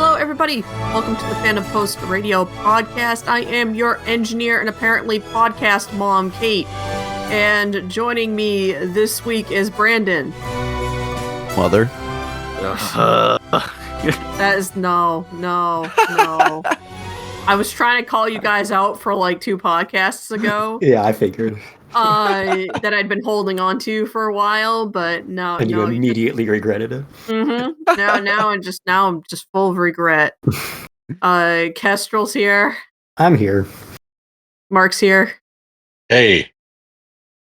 Hello, everybody. Welcome to the Fandom Post Radio podcast. I am your engineer and apparently podcast mom, Kate. And joining me this week is Brandon. Mother. That is no. I was trying to call you guys out for like 2 podcasts ago. Yeah, I figured. That I'd been holding on to for a while, but no. And you immediately regretted it. Mm-hmm. Now I'm just full of regret. Kestrel's here. I'm here. Mark's here. Hey.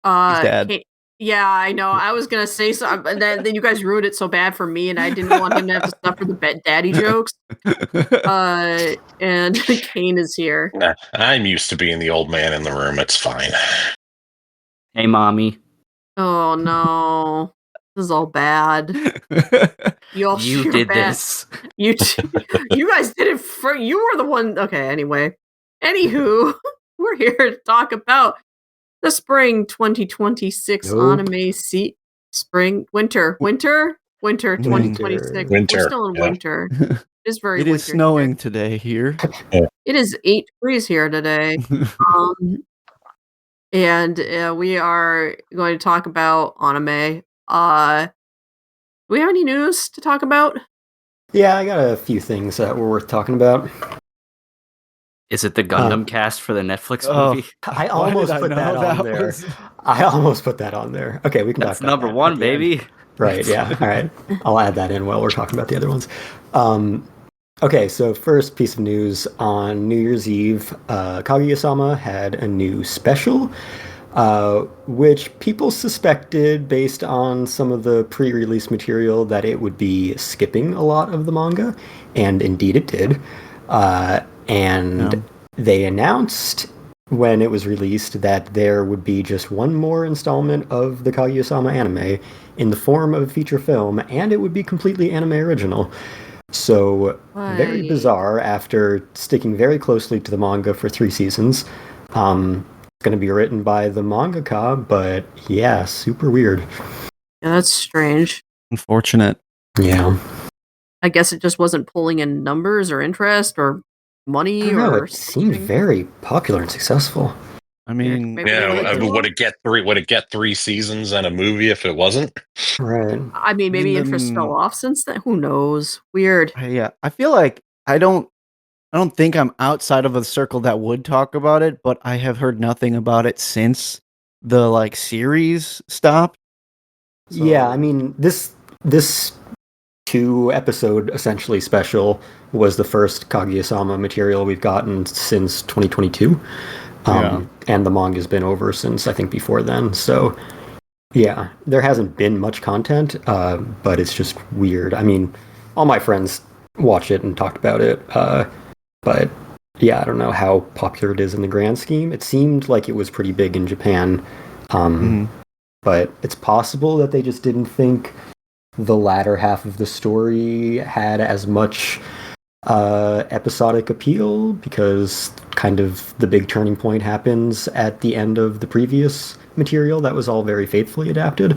He's dead. Yeah, I know. I was gonna say something, but then you guys ruined it so bad for me, and I didn't want him to have to suffer the daddy jokes. And Kane is here. I'm used to being the old man in the room. It's fine. Hey, mommy. Oh no, this is all bad. You did bad. This. You guys did it for. You were the one. Okay. Anyway, anywho, we're here to talk about the spring 2026 anime winter 2026. Winter. We're still in winter. It is very. It is snowing today here. It is 8 degrees here today. And we are going to talk about anime. Do we have any news to talk about? Yeah, I got a few things that were worth talking about. Is it the Gundam cast for the Netflix movie? I almost put that on there. I almost put that on there. Okay, we can talk about number that 1, baby. Right, yeah. All right. I'll add that in while we're talking about the other ones. Okay, so first piece of news, on New Year's Eve, Kaguya-sama had a new special, which people suspected, based on some of the pre-release material, that it would be skipping a lot of the manga, and indeed it did. They announced when it was released that there would be just one more installment of the Kaguya-sama anime in the form of a feature film, and it would be completely anime original. So, very bizarre after sticking very closely to the manga for 3 seasons. It's going to be written by the mangaka, but yeah, super weird. Yeah, that's strange. Unfortunate. Yeah. I guess it just wasn't pulling in numbers or interest or money or it seemed very popular and successful. I mean, would it get 3 seasons and a movie if it wasn't? Right. I mean, maybe interest fell off since then. Who knows? Weird. Yeah, I feel like I don't think I'm outside of a circle that would talk about it, but I have heard nothing about it since the series stopped. So. Yeah, I mean, this 2-episode essentially special was the first Kaguya-sama material we've gotten since 2022. And the manga's been over since, I think, before then. So, yeah, there hasn't been much content, but it's just weird. I mean, all my friends watch it and talked about it, but yeah, I don't know how popular it is in the grand scheme. It seemed like it was pretty big in Japan, but it's possible that they just didn't think the latter half of the story had as much episodic appeal, because kind of the big turning point happens at the end of the previous material that was all very faithfully adapted.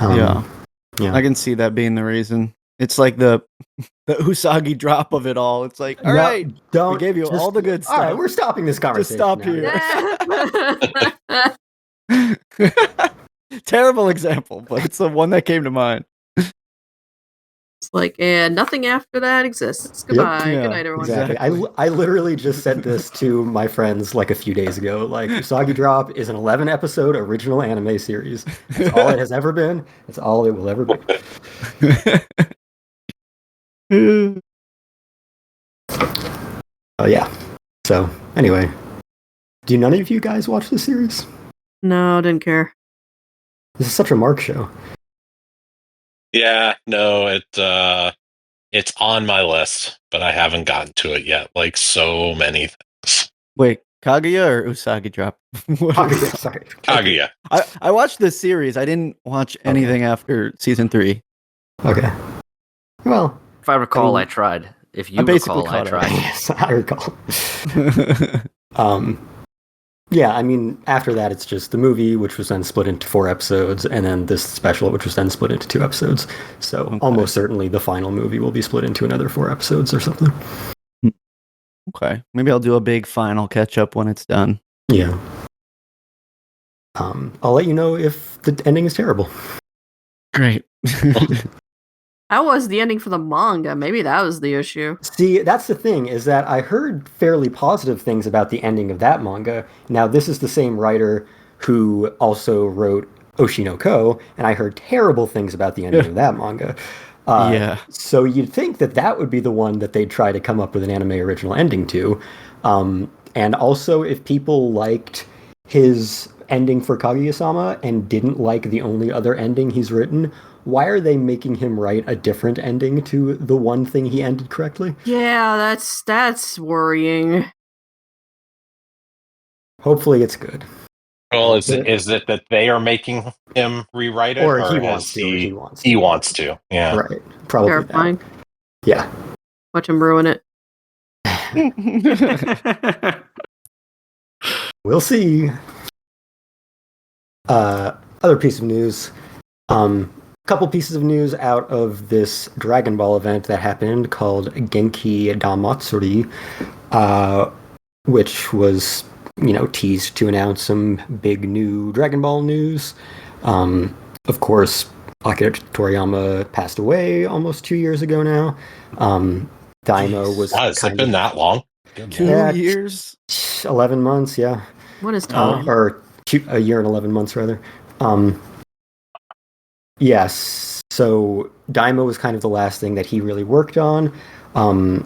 Yeah, I can see that being the reason. It's like the Usagi drop of it all. It's like, all right, we gave you all the good stuff. All right, we're stopping this conversation. Just stop here. Terrible example, but it's the one that came to mind. It's like, and nothing after that exists. Goodbye. Yep. Good night, everyone. Exactly. I literally just said this to my friends like a few days ago. Like, Usagi Drop is an 11-episode original anime series. That's all it has ever been. That's all it will ever be. Yeah. So, anyway. Do none of you guys watch the series? No, didn't care. This is such a Mark show. Yeah, no, it's on my list, but I haven't gotten to it yet. Like so many things. Wait, Kaguya or Usagi Drop? Kaguya, sorry. Kaguya. I watched the series. I didn't watch anything after season 3. Okay. Well, if I recall, I tried. If you recall, I tried. Yes, I recall. Yeah, I mean, after that, it's just the movie, which was then split into 4 episodes, and then this special, which was then split into 2 episodes. So almost certainly the final movie will be split into another 4 episodes or something. Okay. Maybe I'll do a big final catch up when it's done. Yeah. I'll let you know if the ending is terrible. Great. How was the ending for the manga? Maybe that was the issue. See, that's the thing, is that I heard fairly positive things about the ending of that manga. Now, this is the same writer who also wrote Oshinoko, and I heard terrible things about the ending of that manga. Yeah. So you'd think that that would be the one that they'd try to come up with an anime original ending to. And also, if people liked his ending for Kaguya-sama and didn't like the only other ending he's written, why are they making him write a different ending to the one thing he ended correctly? Yeah, that's worrying. Hopefully it's good. Well, is it that they are making him rewrite it, Or or he has wants to, or he wants to. He wants to. Yeah. Right. Probably Terrifying. that. Yeah. Watch him ruin it. We'll see. Other piece of news. Couple pieces of news out of this Dragon Ball event that happened called Genki Damatsuri, which was, teased to announce some big new Dragon Ball news. Of course, Akira Toriyama passed away almost 2 years ago now. Daimo was Has it been that long? 2 years? 11 months, yeah. What is time? Or a year and 11 months, rather. Yes, so Daimo was kind of the last thing that he really worked on, and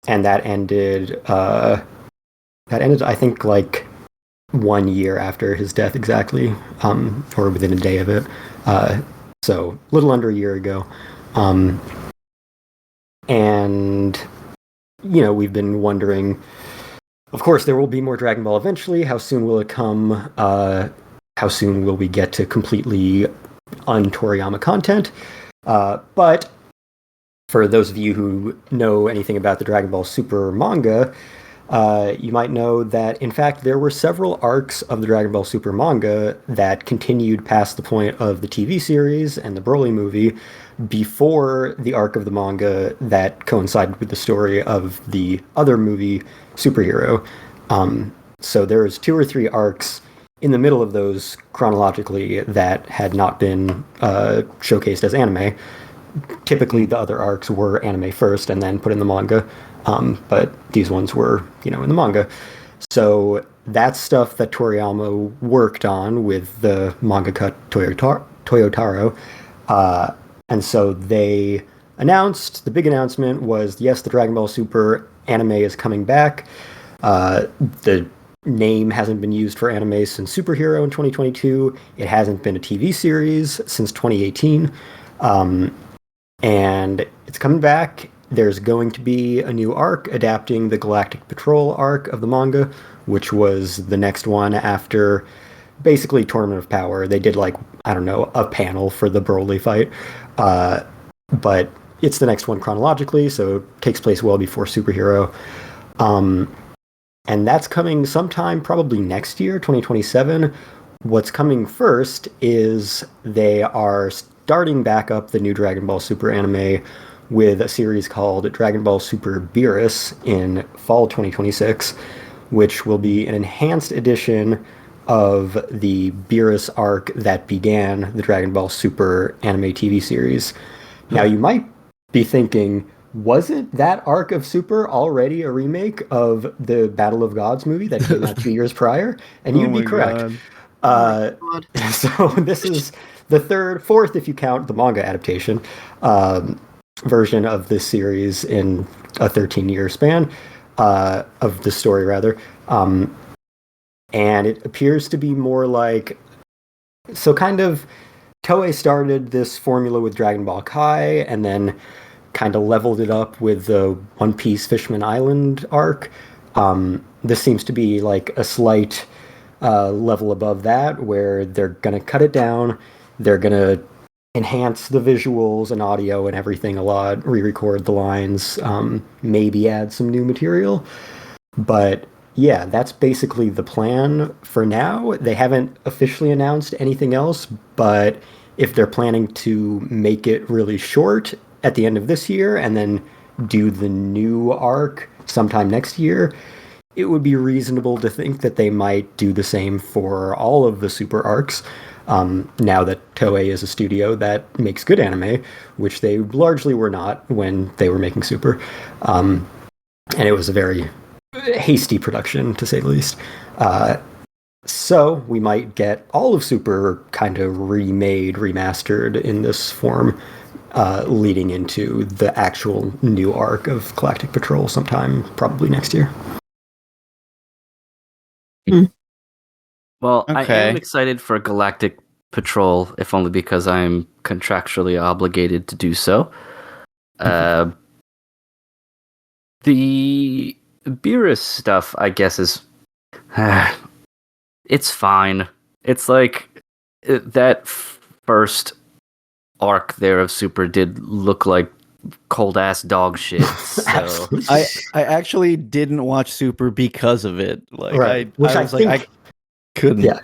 that ended, I think, like 1 year after his death exactly, or within a day of it, so a little under a year ago. And, we've been wondering, of course, there will be more Dragon Ball eventually. How soon will it come? How soon will we get to completely un-Toriyama content? But for those of you who know anything about the Dragon Ball Super manga, you might know that, in fact, there were several arcs of the Dragon Ball Super manga that continued past the point of the TV series and the Broly movie before the arc of the manga that coincided with the story of the other movie, Superhero. So there's 2 or 3 arcs in the middle of those chronologically that had not been showcased as anime. Typically, the other arcs were anime first and then put in the manga, but these ones were, in the manga. So that's stuff that Toriyama worked on with the mangaka Toyotaro. And so they announced, the big announcement was, yes, the Dragon Ball Super anime is coming back. The name hasn't been used for anime since Superhero in 2022. It hasn't been a TV series since 2018. And it's coming back. There's going to be a new arc adapting the Galactic Patrol arc of the manga, which was the next one after basically Tournament of Power. They did a panel for the Broly fight. But it's the next one chronologically, so it takes place well before Superhero. And that's coming sometime probably next year, 2027. What's coming first is they are starting back up the new Dragon Ball Super anime with a series called Dragon Ball Super Beerus in fall 2026, which will be an enhanced edition of the Beerus arc that began the Dragon Ball Super anime TV series. Now, you might be thinking, wasn't that arc of Super already a remake of the Battle of Gods movie that came out 2 years prior? And you'd be correct. So this is the fourth, if you count the manga adaptation, version of this series in a 13-year span, of the story, rather. And it appears to be more like... So kind of, Toei started this formula with Dragon Ball Kai, and then kind of leveled it up with the One Piece Fishman Island arc. This seems to be like a slight level above that, where they're going to cut it down, they're going to enhance the visuals and audio and everything a lot, re-record the lines, maybe add some new material. But Yeah, that's basically the plan for now. They haven't officially announced anything else, but if they're planning to make it really short at the end of this year and then do the new arc sometime next year, it would be reasonable to think that they might do the same for all of the super arcs. Now that Toei is a studio that makes good anime, which they largely were not when they were making Super. And it was a very hasty production, to say the least. So we might get all of Super kind of remade, remastered in this form, leading into the actual new arc of Galactic Patrol sometime probably next year. Well, I Okay. am excited for Galactic Patrol, if only because I'm contractually obligated to do so. The Beerus stuff, I guess, is it's fine. It's like that first arc there of Super did look like cold ass dog shit. So Absolutely. I actually didn't watch Super because of it. Like Right. I was like I couldn't. Yeah.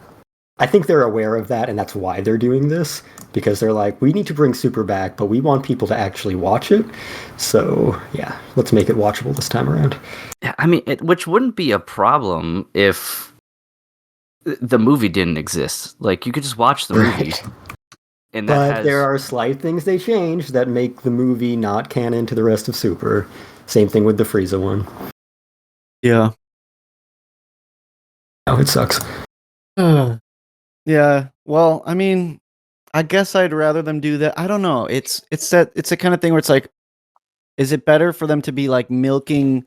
I think they're aware of that, and that's why they're doing this, because they're like, we need to bring Super back, but we want people to actually watch it. So, yeah, let's make it watchable this time around. yeah, I mean, which wouldn't be a problem if the movie didn't exist. Like, you could just watch the movie. Right. And that But has, there are slight things they changed that make the movie not canon to the rest of Super. Same thing with the Frieza one. Yeah. Oh, it sucks. Yeah. Well, I mean, I guess I'd rather them do that. I don't know. It's the kind of thing where it's like, is it better for them to be like milking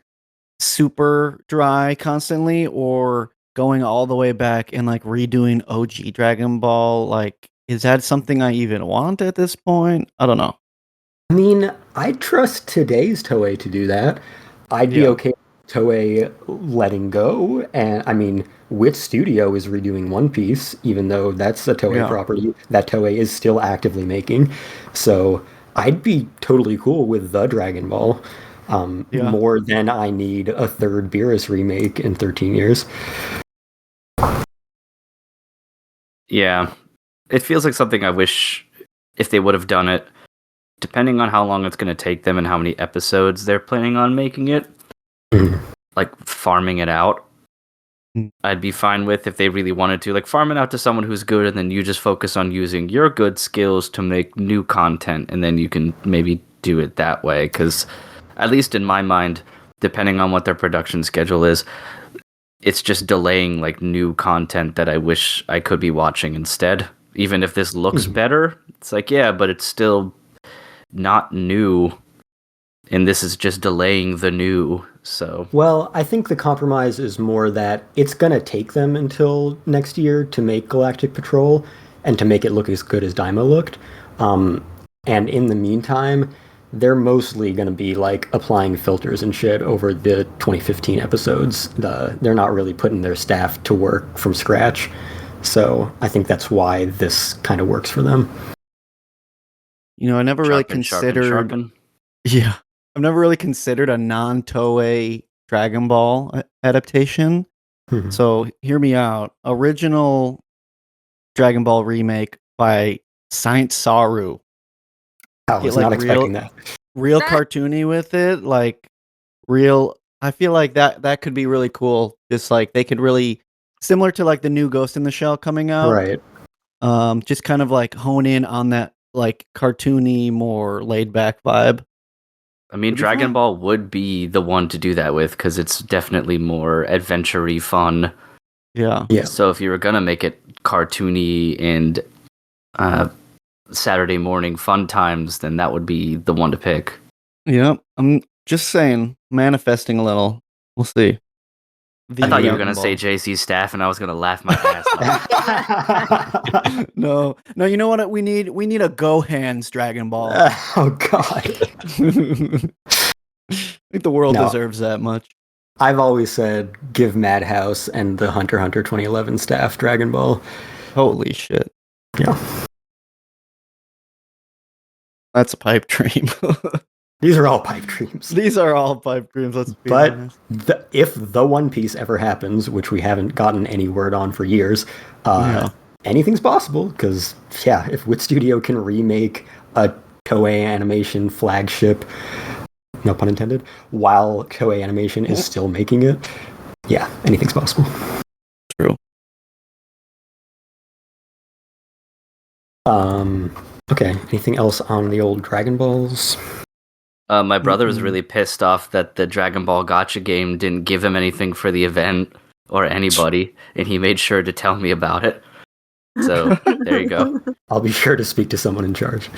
Super dry constantly, or going all the way back and like redoing OG Dragon Ball? Like, is that something I even want at this point? I don't know. I mean, I trust today's Toei to do that. I'd be Yeah. okay with Toei letting go. And I mean, which studio is redoing One Piece, even though that's a Toei Yeah. property that Toei is still actively making. So I'd be totally cool with the Dragon Ball. Yeah. More than I need a third Beerus remake in 13 years. yeah, it feels like something I wish if they would have done it, depending on how long it's going to take them and how many episodes they're planning on making it, like farming it out. I'd be fine with if they really wanted to, like farm it out to someone who's good, and then you just focus on using your good skills to make new content, and then you can maybe do it that way. Because at least in my mind, depending on what their production schedule is, it's just delaying like new content that I wish I could be watching instead. Even if this looks better, it's like, yeah, but it's still not new, and this is just delaying the new. So Well, I think the compromise is more that it's going to take them until next year to make Galactic Patrol and to make it look as good as Daima looked. And in the meantime, they're mostly going to be like applying filters and shit over the 2015 episodes. They're not really putting their staff to work from scratch. So I think that's why this kind of works for them. You know, I never really sharpen, considered. sharpen. Yeah, I've never really considered a non-Toei Dragon Ball adaptation. Mhm. So hear me out. Original Dragon Ball remake by Saint Saru. I was Get, not like, expecting that. Real That- cartoony with it, like real. I feel like that could be really cool. Just like they could really similar to like the new Ghost in the Shell coming out. Right. Just kind of like hone in on that like cartoony, more laid back vibe. I mean, It'd be Dragon fun. Ball would be the one to do that with because it's definitely more adventure-y fun. Yeah. Yeah. So if you were gonna make it cartoony and Saturday morning fun times, then that would be the one to pick. Yep. I'm just saying, manifesting a little. We'll see. I thought you were Dragon gonna say Ball. JC staff, and I was gonna laugh my ass off. No. You know what we need? We need a Gohan's Dragon Ball. Oh, God. I think the world No. deserves that much. I've always said give Madhouse and the Hunter x Hunter 2011 staff Dragon Ball. Holy shit. Yeah. That's a pipe dream. These are all pipe dreams. These are all pipe dreams. Let's be But honest. if the One Piece ever happens, which we haven't gotten any word on for years, anything's possible. Because if Wit Studio can remake a Toei Animation flagship, no pun intended, while Toei Animation is still making it, anything's possible. True. Okay. Anything else on the old Dragon Balls? My brother was really pissed off that the Dragon Ball Gotcha game didn't give him anything for the event or anybody, and he made sure to tell me about it. So there you go. I'll be sure to speak to someone in charge.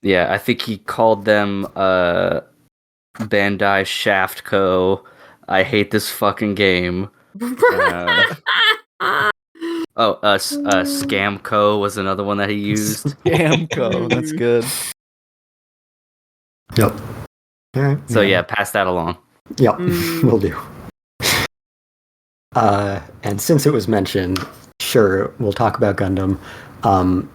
Yeah, I think he called them Bandai Shaft Co. I hate this fucking game. Scam Co. was another one that he used. Scam Co. That's good. Yep. All right. So pass that along. Yep, will do. And since it was mentioned, sure, we'll talk about Gundam. I'm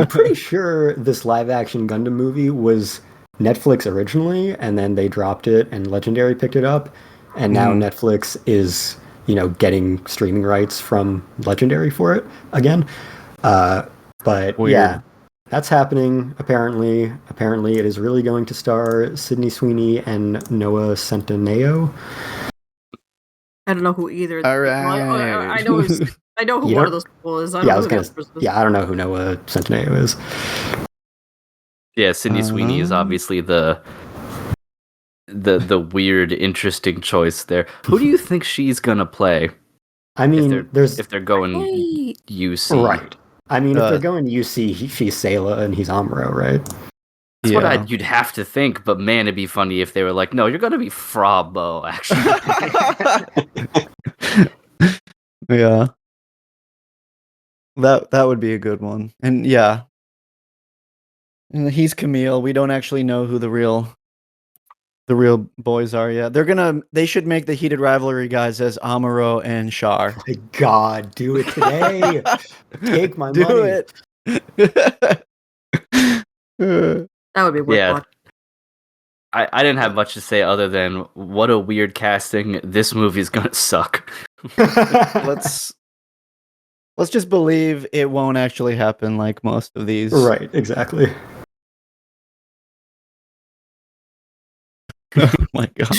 pretty sure this live-action Gundam movie was Netflix originally, and then they dropped it, and Legendary picked it up, and now Netflix is, getting streaming rights from Legendary for it again. But Weird. that's happening, apparently. Apparently, it is really going to star Sydney Sweeney and Noah Centineo. I don't know who either. All right. I know who one of those people is. I don't know who I don't know who Noah Centineo is. Yeah, Sydney Sweeney is obviously the weird, interesting choice there. Who do you think she's gonna play? I mean, if they're going UC, right? I mean, if they're going UC, she's Sayla and he's Amuro, right? That's what you'd have to think. But man, it'd be funny if they were like, "No, you're gonna be Frabo." Actually, yeah, that would be a good one. And and he's Camille. We don't actually know who the real boys are yet. They should make the heated rivalry guys as Amuro and Char. My God, do it today. Take my money. Do it. That would be worth watching. I didn't have much to say other than what a weird casting. This movie's gonna suck. Let's just believe it won't actually happen like most of these. Right, exactly. Oh my God.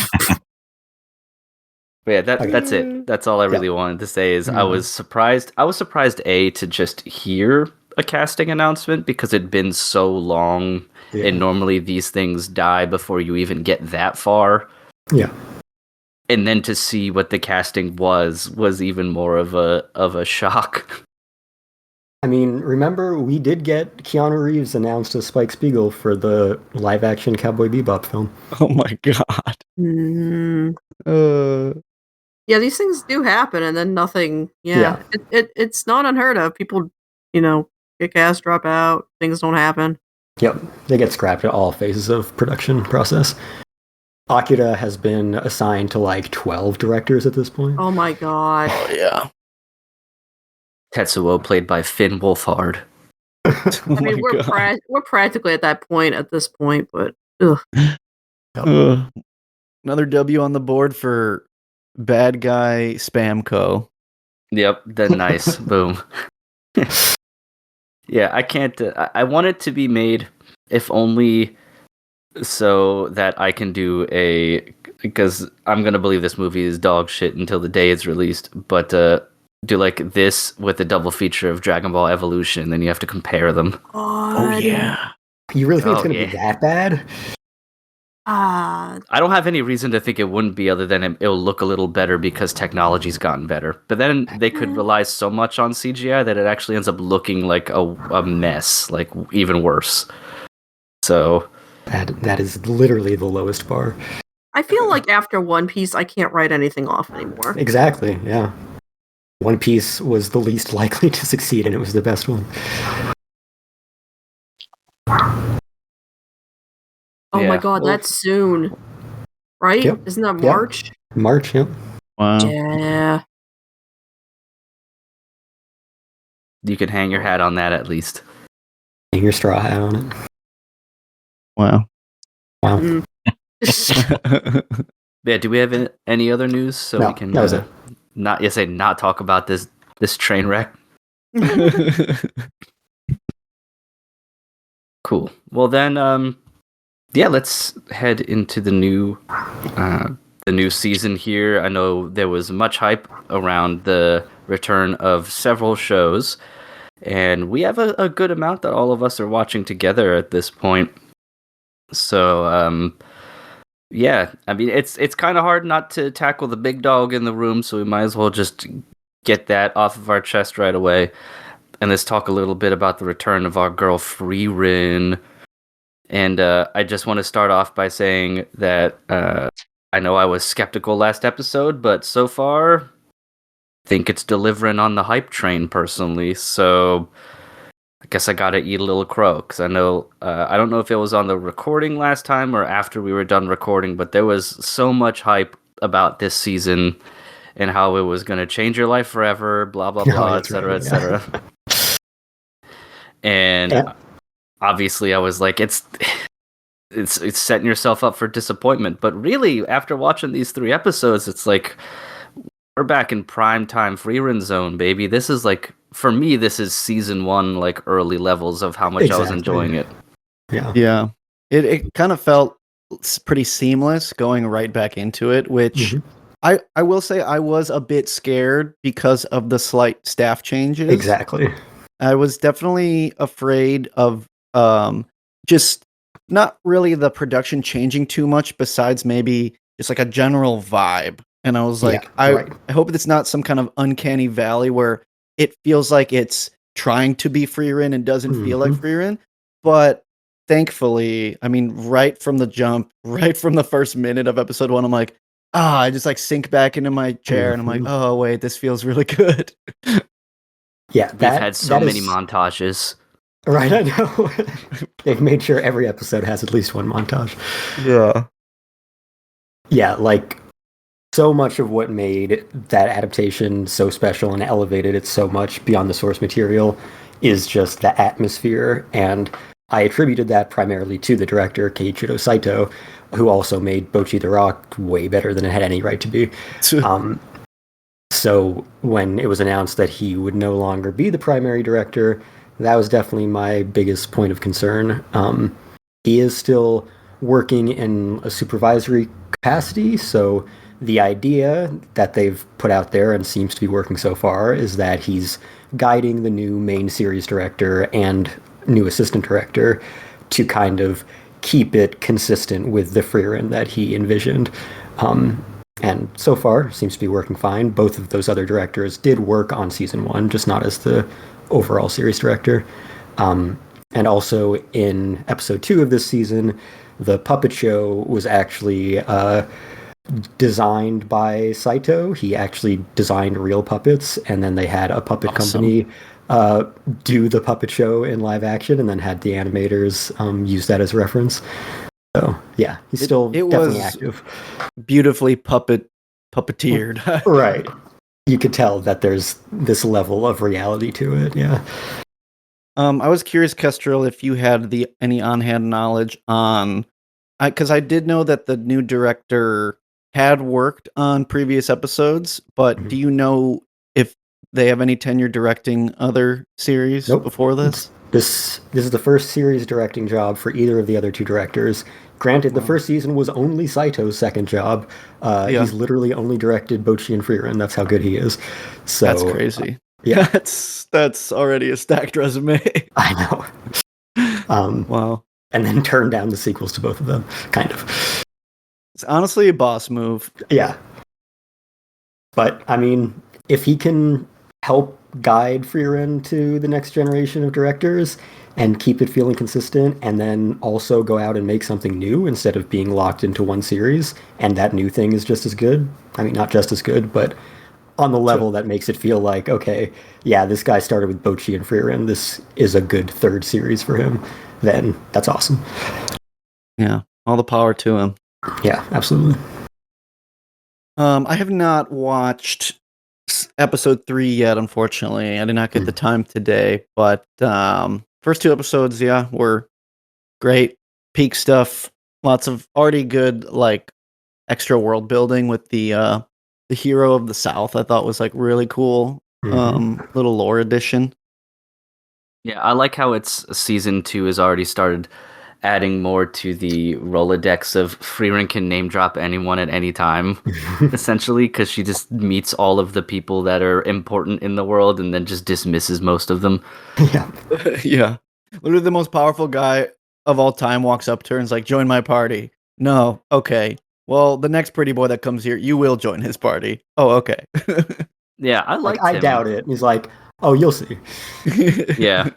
But yeah, that's it. That's all I really wanted to say is I was surprised. I was surprised to just hear a casting announcement because it'd been so long, and normally these things die before you even get that far. Yeah. And then to see what the casting was even more of a shock. I mean, remember we did get Keanu Reeves announced as Spike Spiegel for the live-action Cowboy Bebop film. Oh my God. Yeah, these things do happen, and then nothing. Yeah. It's not unheard of. People, get cast, drop out, things don't happen. Yep, they get scrapped at all phases of production process. Akira has been assigned to like 12 directors at this point. Oh my God. Oh yeah. Tetsuo played by Finn Wolfhard. I mean, we're practically at that point at this point, but ugh. Another W on the board for Bad Guy Spam Co. Yep, then nice. Boom. Yeah, I can't. I want it to be made, if only so that I can do because I'm gonna believe this movie is dog shit until the day it's released, but do like this with a double feature of Dragon Ball Evolution, then you have to compare them. Oh yeah. You really think it's gonna be that bad? I don't have any reason to think it wouldn't be, other than it'll look a little better because technology's gotten better. But then they could rely so much on CGI that it actually ends up looking like a mess, like even worse. So that is literally the lowest bar. I feel like after One Piece, I can't write anything off anymore. Exactly, yeah. One Piece was the least likely to succeed, and it was the best one. Oh my God, that's soon. Right? Yep. Isn't that March? Yep. March, yep. Wow. Yeah. You can hang your hat on that at least. Hang your straw hat on it. Wow. Wow. Yeah, do we have any other news so No, we can that was it. not talk about this train wreck? Cool. Well then, yeah, let's head into the new season here. I know there was much hype around the return of several shows, and we have a good amount that all of us are watching together at this point. So, yeah, I mean, it's kind of hard not to tackle the big dog in the room, so we might as well just get that off of our chest right away. And let's talk a little bit about the return of our girl Frieren. And I just want to start off by saying that I know I was skeptical last episode, but so far, I think it's delivering on the hype train personally. So I guess I gotta eat a little crow, because I know I don't know if it was on the recording last time or after we were done recording, but there was so much hype about this season and how it was going to change your life forever, blah blah blah, etc. etc. And obviously, I was like, it's setting yourself up for disappointment. But really, after watching these 3 episodes, it's like we're back in prime time Frieren zone, baby. This is like, for me, this is season 1, like early levels of how much I was enjoying it. Yeah. It kind of felt pretty seamless going right back into it, which I will say I was a bit scared because of the slight staff changes. Exactly. I was definitely afraid of just not really the production changing too much, besides maybe just like a general vibe. And I was like, I hope it's not some kind of uncanny valley where it feels like it's trying to be Frieren and doesn't feel like Frieren. But thankfully, I mean, right from the jump, right from the first minute of episode 1, I'm like, I just like sink back into my chair and I'm like, oh wait, this feels really good. Yeah, we've had so many montages. Right, I know. They've made sure every episode has at least one montage. Yeah. Yeah, like, so much of what made that adaptation so special and elevated it so much beyond the source material is just the atmosphere, and I attributed that primarily to the director, Keiichiro Saito, who also made Bocchi the Rock way better than it had any right to be. So when it was announced that he would no longer be the primary director, that was definitely my biggest point of concern. He is still working in a supervisory capacity, so the idea that they've put out there and seems to be working so far is that he's guiding the new main series director and new assistant director to kind of keep it consistent with the Frieren that he envisioned. And so far, seems to be working fine. Both of those other directors did work on season 1, just not as the overall series director. And also in episode 2 of this season, the puppet show was actually designed by Saito. He actually designed real puppets, and then they had a puppet company do the puppet show in live action, and then had the animators use that as reference. So yeah, he's still definitely active. Beautifully puppeteered. Right. You could tell that there's this level of reality to it, yeah. I was curious, Kestrel, if you had any on-hand knowledge on... Because I did know that the new director had worked on previous episodes, but do you know if they have any tenure directing other series before this? This is the first series directing job for either of the other 2 directors. Granted, the first season was only Saito's second job. He's literally only directed Bocchi and Frieren. That's how good he is. So that's crazy. Yeah, that's already a stacked resume. I know. Wow. And then turned down the sequels to both of them, kind of. It's honestly a boss move. Yeah. But, I mean, if he can help guide Frieren to the next generation of directors and keep it feeling consistent, and then also go out and make something new instead of being locked into one series, and that new thing is just as good. I mean, not just as good, but on the level that makes it feel like, okay, yeah, this guy started with Bocchi and Frieren. This is a good 3rd series for him. Then that's awesome. Yeah, all the power to him. Yeah, absolutely. I have not watched episode 3 yet, unfortunately. I did not get the time today, but first 2 episodes, were great. Peak stuff. lots of already good like extra world building with the hero of the South. I thought was like really cool. Little lore addition. Yeah, I like how it's season 2 has already started adding more to the Rolodex of Frieren can name drop anyone at any time, essentially, because she just meets all of the people that are important in the world and then just dismisses most of them. Yeah. Yeah. Literally the most powerful guy of all time walks up to her and is like, join my party. No, okay. Well, the next pretty boy that comes here, you will join his party. Oh, okay. Yeah, I Like, liked I him. doubt it. He's like, oh, you'll see. Yeah.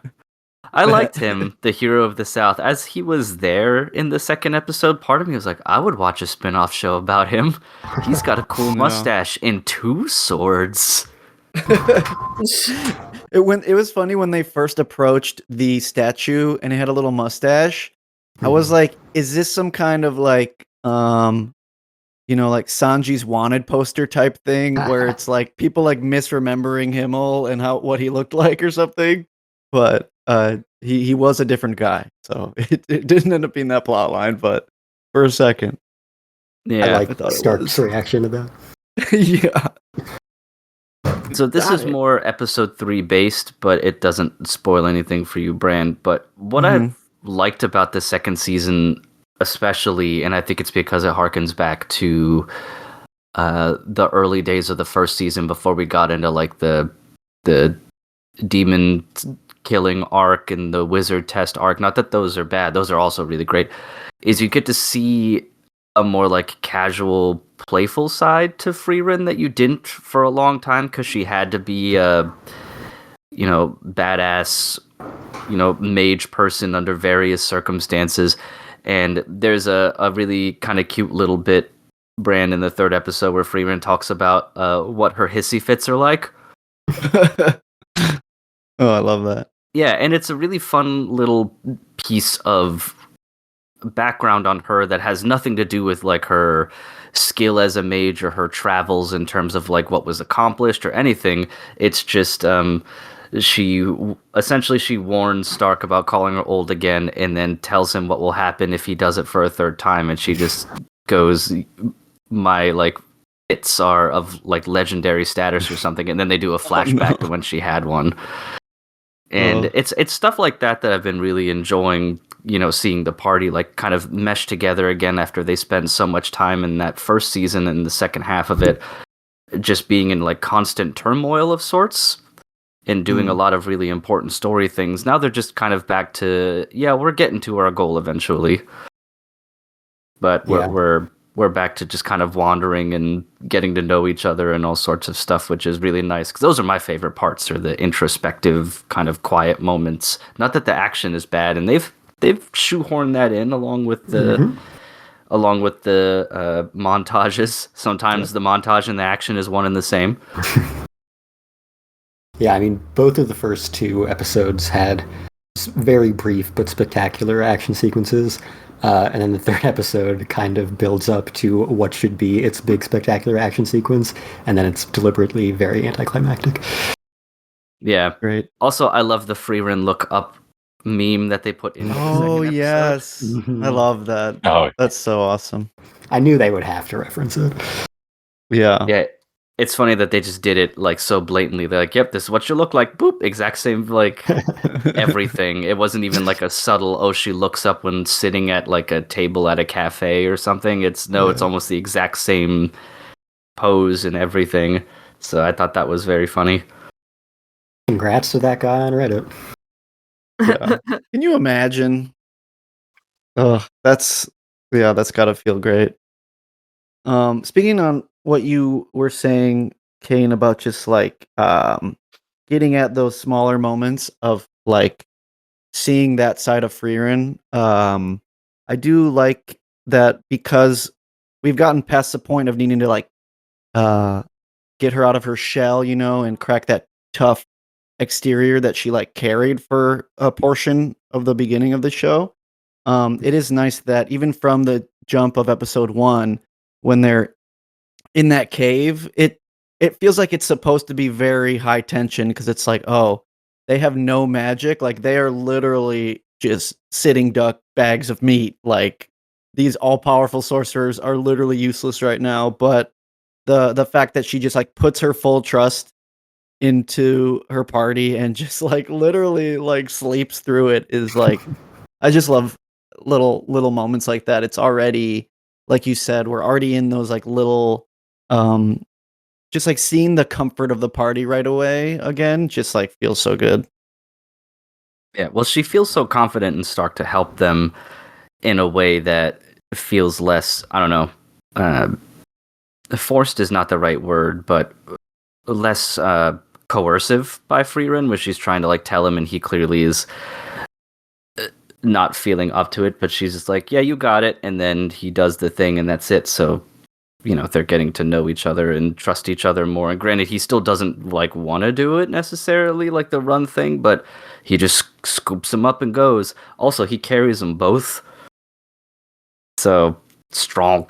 I liked him, the hero of the South. As he was there in the second episode, part of me was like, I would watch a spin-off show about him. He's got a cool Yeah. mustache and 2 swords. It was funny when they first approached the statue and it had a little mustache. I was like, is this some kind of like like Sanji's wanted poster type thing where it's like people like misremembering him all and what he looked like or something? But he was a different guy, so it didn't end up being that plot line. But for a second, Yeah. I like I thought it Stark's was. reaction to that. Yeah. So this Got is it. more episode 3 based, but it doesn't spoil anything for you, Brand. But what Mhm. I've liked about the second season, especially, and I think it's because it harkens back to the early days of the first season before we got into like the demon killing arc and the wizard test arc. Not that those are bad; those are also really great. Is you get to see a more like casual, playful side to Frieren that you didn't for a long time because she had to be a badass, mage person under various circumstances. And there's a really kind of cute little bit, Brand, in the third episode where Frieren talks about what her hissy fits are like. Oh, I love that. Yeah, and it's a really fun little piece of background on her that has nothing to do with like her skill as a mage or her travels in terms of like what was accomplished or anything. It's just she warns Stark about calling her old again and then tells him what will happen if he does it for a third time, and she just goes, my like fits are of like legendary status or something, and then they do a flashback to when she had one. And it's stuff like that I've been really enjoying, seeing the party like kind of mesh together again after they spent so much time in that first season and the second half of it just being in like constant turmoil of sorts and doing a lot of really important story things. Now they're just kind of back to, we're getting to our goal eventually. But we're back to just kind of wandering and getting to know each other and all sorts of stuff, which is really nice. Because those are my favorite parts, are the introspective kind of quiet moments. Not that the action is bad, and they've shoehorned that in along with the montages. Sometimes the montage and the action is one and the same. Yeah, I mean, both of the first 2 episodes had very brief but spectacular action sequences. And then the third episode kind of builds up to what should be its big spectacular action sequence, and then it's deliberately very anticlimactic. Yeah. Great. Also, I love the Frieren look up meme that they put in the second episode. Yes. I love that. Oh, That's so awesome. I knew they would have to reference it. Yeah. Yeah. It's funny that they just did it like so blatantly. They're like, yep, this is what you look like. Boop. Exact same, like everything. It wasn't even like a subtle, she looks up when sitting at like a table at a cafe or something. It's almost the exact same pose and everything. So I thought that was very funny. Congrats to that guy on Reddit. Yeah. Can you imagine? Oh, that's gotta feel great. Speaking on what you were saying, Kane, about just like getting at those smaller moments of like seeing that side of Frieren. I do like that because we've gotten past the point of needing to like get her out of her shell, and crack that tough exterior that she like carried for a portion of the beginning of the show. It is nice that even from the jump of episode 1, when they're in that cave, it feels like it's supposed to be very high tension because it's like, oh, they have no magic. Like they are literally just sitting duck bags of meat, like these all-powerful sorcerers are literally useless right now, but the fact that she just like puts her full trust into her party and just like literally like sleeps through it is like I just love little moments like that. It's already, like you said, we're already in those like little just like seeing the comfort of the party right away again just like feels so good. Yeah, well, she feels so confident in Stark to help them in a way that feels less, I don't know, forced is not the right word, but less coercive by Frieren, where she's trying to like tell him and he clearly is not feeling up to it, but she's just like, yeah, you got it, and then he does the thing and that's it. So, you know, they're getting to know each other and trust each other more. And granted, he still doesn't like want to do it necessarily, like the run thing, but he just scoops them up and goes. Also, he carries them both. So, strong.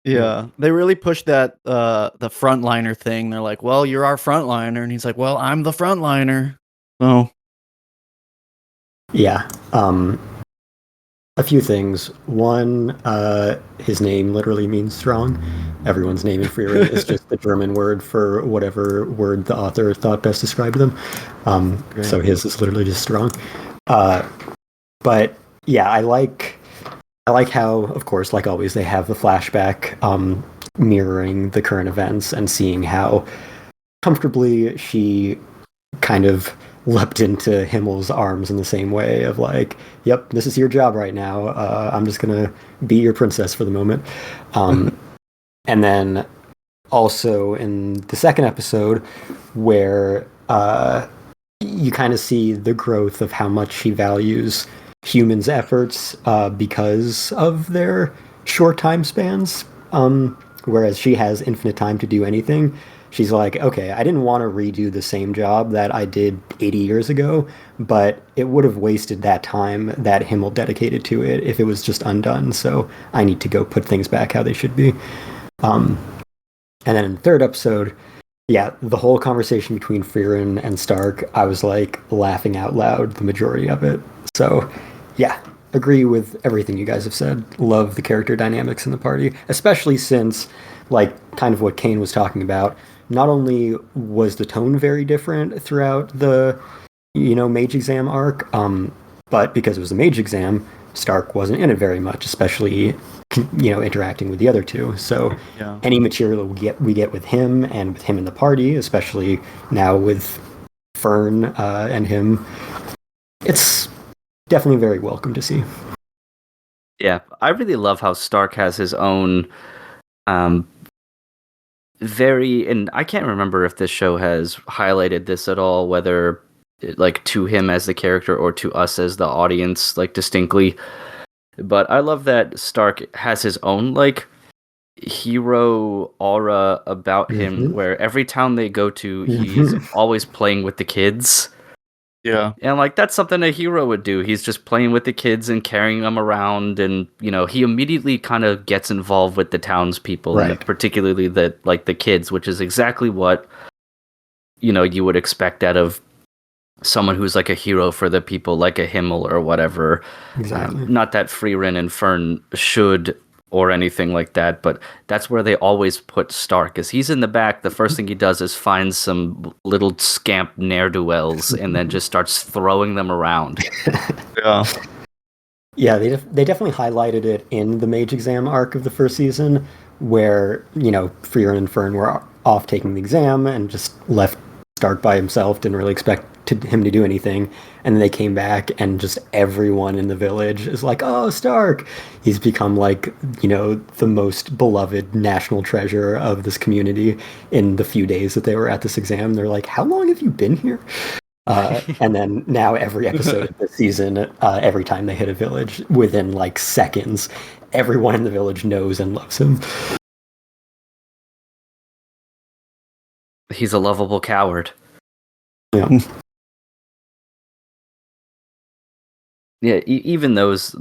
Yeah, they really push that the frontliner thing. They're like, "Well, you're our frontliner," and he's like, "Well, I'm the frontliner." So, yeah, a few things. One, his name literally means strong. Everyone's name in Frieren is just the German word for whatever word the author thought best described them. So his is literally just strong. But yeah, I like how, of course, like always, they have the flashback mirroring the current events and seeing how comfortably she kind of leapt into Himmel's arms in the same way of like, yep, this is your job right now. I'm just going to be your princess for the moment. And then also in the second episode where you kind of see the growth of how much she values humans' efforts because of their short time spans, whereas she has infinite time to do anything. She's like, okay, I didn't want to redo the same job that I did 80 years ago, but it would have wasted that time that Himmel dedicated to it if it was just undone, so I need to go put things back how they should be. And then in the third episode, yeah, the whole conversation between Frieren and Stark, I was like laughing out loud the majority of it. So, yeah, agree with everything you guys have said. Love the character dynamics in the party, especially since, like, kind of what Kane was talking about, not only was the tone very different throughout the, Mage exam arc, but because it was a Mage exam, Stark wasn't in it very much, especially, interacting with the other two. So any material we get with him and with him in the party, especially now with Fern and him, it's definitely very welcome to see. Yeah, I really love how Stark has his own and I can't remember if this show has highlighted this at all, whether like to him as the character or to us as the audience, like distinctly. But I love that Stark has his own like hero aura about him, where every town they go to, he's always playing with the kids. Yeah. And like that's something a hero would do. He's just playing with the kids and carrying them around, and he immediately kind of gets involved with the townspeople, right. And particularly the kids, which is exactly what you would expect out of someone who's like a hero for the people, like a Himmel or whatever. Exactly. Not that Frieren and Fern should or anything like that, but that's where they always put Stark. As he's in the back, the first thing he does is find some little scamp ne'er-do-wells and then just starts throwing them around. Yeah, they definitely highlighted it in the Mage exam arc of the first season, where Frieren and Fern were off taking the exam and just left Stark by himself, didn't really expect him to do anything, and then they came back and just everyone in the village is like, oh, Stark. He's become like the most beloved national treasure of this community in the few days that they were at this exam. They're like, how long have you been here? And then now every episode of this season, every time they hit a village, within like seconds, everyone in the village knows and loves him. He's a lovable coward. Yeah. Yeah, even those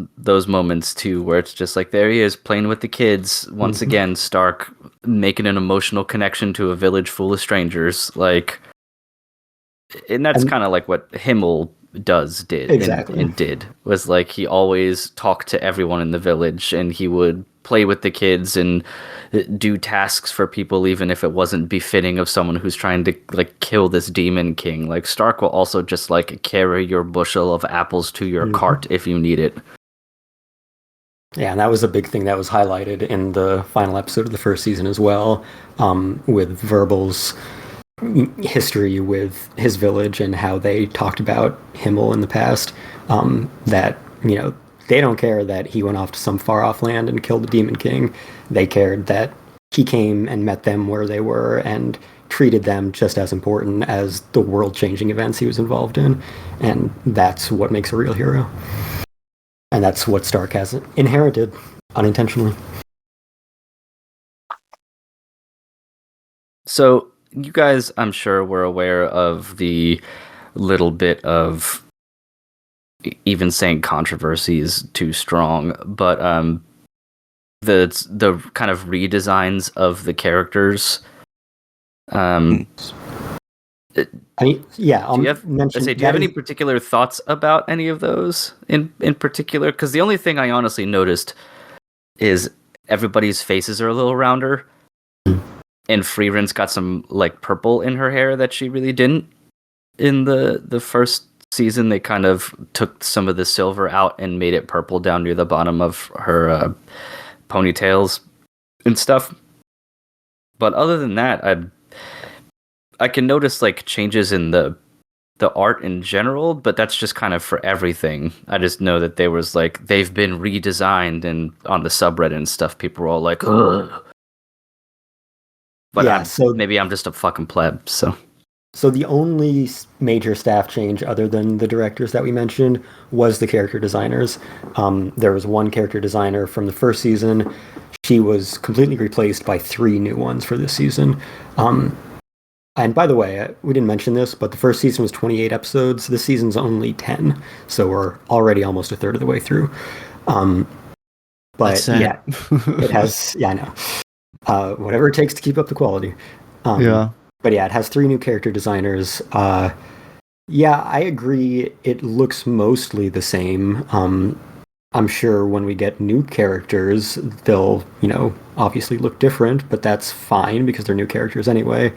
moments too, where it's just like there he is playing with the kids once again. Stark making an emotional connection to a village full of strangers, like, and that's kind of like what Himmel did Exactly. and did was like he always talked to everyone in the village, and he would play with the kids and do tasks for people even if it wasn't befitting of someone who's trying to like kill this demon king. Like Stark will also just like carry your bushel of apples to your cart if you need it. Yeah, and that was a big thing that was highlighted in the final episode of the first season as well, with Verbal's history with his village and how they talked about Himmel in the past. That, you know, they don't care that he went off to some far off land and killed the Demon King. They cared that he came and met them where they were and treated them just as important as the world-changing events he was involved in. And that's what makes a real hero. And that's what Stark has inherited unintentionally. So you guys, I'm sure, were aware of the little bit of, even saying controversy is too strong, but the kind of redesigns of the characters. I mean, yeah, do you have any particular thoughts about any of those in particular? Because the only thing I honestly noticed is everybody's faces are a little rounder, and Frieren's got some like purple in her hair that she really didn't in the first season. They kind of took some of the silver out and made it purple down near the bottom of her ponytails and stuff. But other than that, I can notice like changes in the art in general, but that's just kind of for everything. I just know that there was like they've been redesigned, and on the subreddit and stuff, people were all like, ugh. But yeah, maybe I'm just a fucking pleb. So the only major staff change other than the directors that we mentioned was the character designers. There was one character designer from the first season. She was completely replaced by 3 new ones for this season. And by the way, we didn't mention this, but the first season was 28 episodes. This season's only 10, so we're already almost a third of the way through. But yeah, it has. Yeah, I know. Whatever it takes to keep up the quality. Yeah. But yeah, it has 3 new character designers. Yeah, I agree. It looks mostly the same. I'm sure when we get new characters, they'll, obviously look different, but that's fine because they're new characters anyway.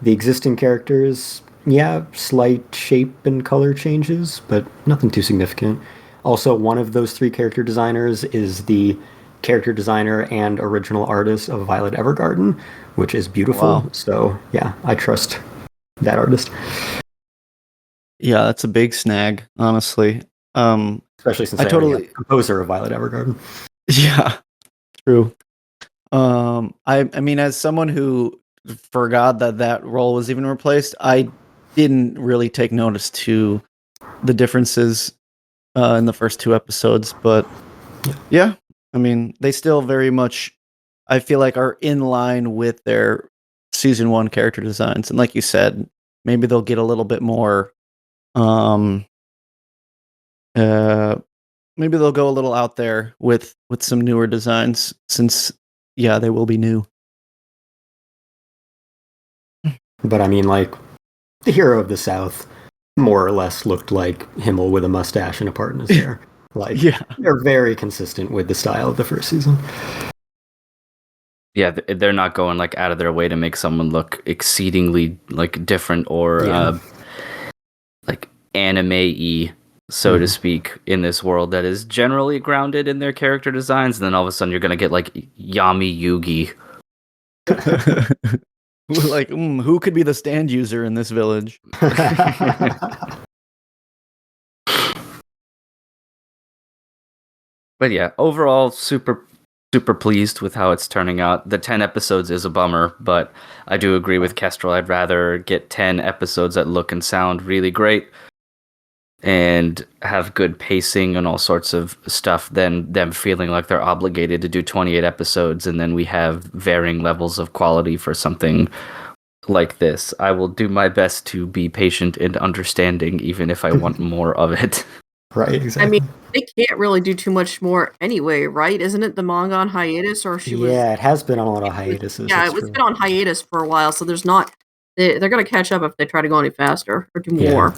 The existing characters, yeah, slight shape and color changes, but nothing too significant. Also, one of those 3 character designers is the character designer and original artist of Violet Evergarden, which is beautiful. Wow. So, yeah, I trust that artist. Yeah, that's a big snag, honestly. Especially since I totally am the composer of Violet Evergarden. Yeah, true. I mean, as someone who forgot that role was even replaced, I didn't really take notice to the differences in the first 2 episodes, but yeah, I mean, they still very much, I feel like, are in line with their season 1 character designs, and like you said, maybe they'll get a little bit more maybe they'll go a little out there with some newer designs, since they will be new. But I mean, like, the hero of the South more or less looked like Himmel with a mustache and a part in his hair. Like, they're very consistent with the style of the first season. Yeah, they're not going like out of their way to make someone look exceedingly like different or like anime-y, so to speak, in this world that is generally grounded in their character designs. And then all of a sudden you're going to get like Yami Yugi. Like, who could be the stand user in this village? But yeah, overall, super pleased with how it's turning out. The 10 episodes is a bummer, but I do agree with Kestrel. I'd rather get 10 episodes that look and sound really great and have good pacing and all sorts of stuff than them feeling like they're obligated to do 28 episodes and then we have varying levels of quality for something like this. I will do my best to be patient and understanding, even if I want more of it. Right, exactly. I mean, they can't really do too much more anyway, right? Isn't it the manga on hiatus, or it has been on a lot of hiatuses. Yeah, it's been on hiatus for a while, so there's not. They're going to catch up if they try to go any faster or do more.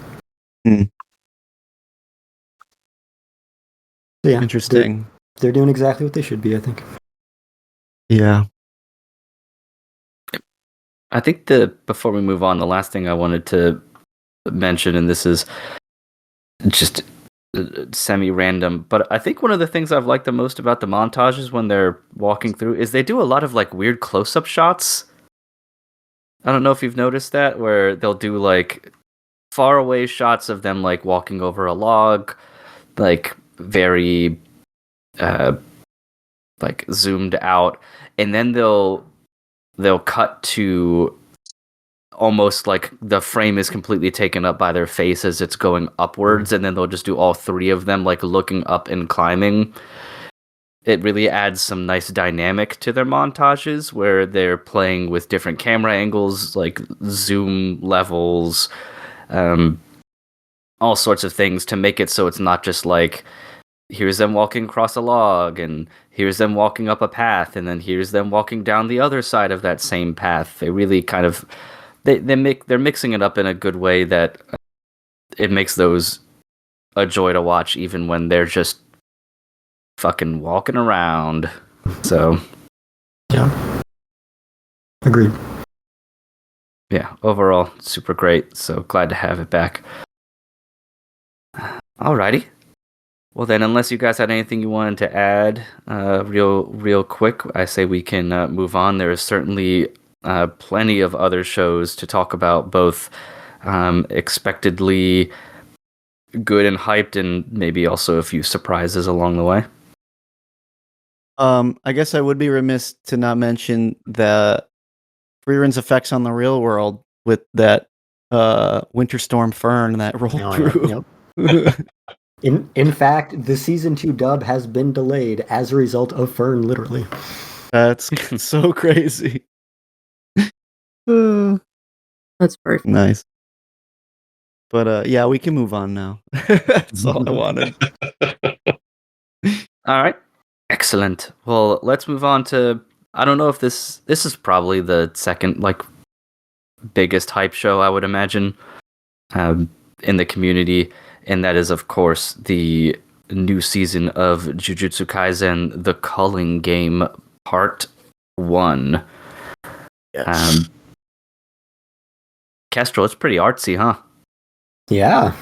So yeah, Interesting. They're doing exactly what they should be, I think. Yeah. I think before we move on, the last thing I wanted to mention, and this is just semi-random, but I think one of the things I've liked the most about the montages when they're walking through is they do a lot of like weird close-up shots. I don't know if you've noticed that, where they'll do like far away shots of them like walking over a log, like very like zoomed out, and then they'll cut to almost like the frame is completely taken up by their face as it's going upwards, and then they'll just do all three of them like looking up and climbing. It really adds some nice dynamic to their montages where they're playing with different camera angles, like zoom levels, all sorts of things to make it so it's not just like here's them walking across a log, and here's them walking up a path, and then here's them walking down the other side of that same path. They really kind of they're mixing it up in a good way that it makes those a joy to watch, even when they're just fucking walking around. So yeah, agreed. Yeah, overall super great. So glad to have it back. Alrighty. Well then, unless you guys had anything you wanted to add, real quick, I say we can move on. There is certainly plenty of other shows to talk about, both expectedly good and hyped, and maybe also a few surprises along the way. I guess I would be remiss to not mention the Frieren's effects on the real world with that Winter Storm Fern that rolled through. Yep. In fact, the season 2 dub has been delayed as a result of Fern, literally. That's so crazy. That's perfect. Nice. But yeah, we can move on now. That's all I wanted. All right. Excellent. Well, let's move on to, I don't know if this is probably the second like biggest hype show, I would imagine, in the community, and that is of course the new season of Jujutsu Kaisen: The Culling Game Part 1. Yes. Kestrel, it's pretty artsy, huh? Yeah.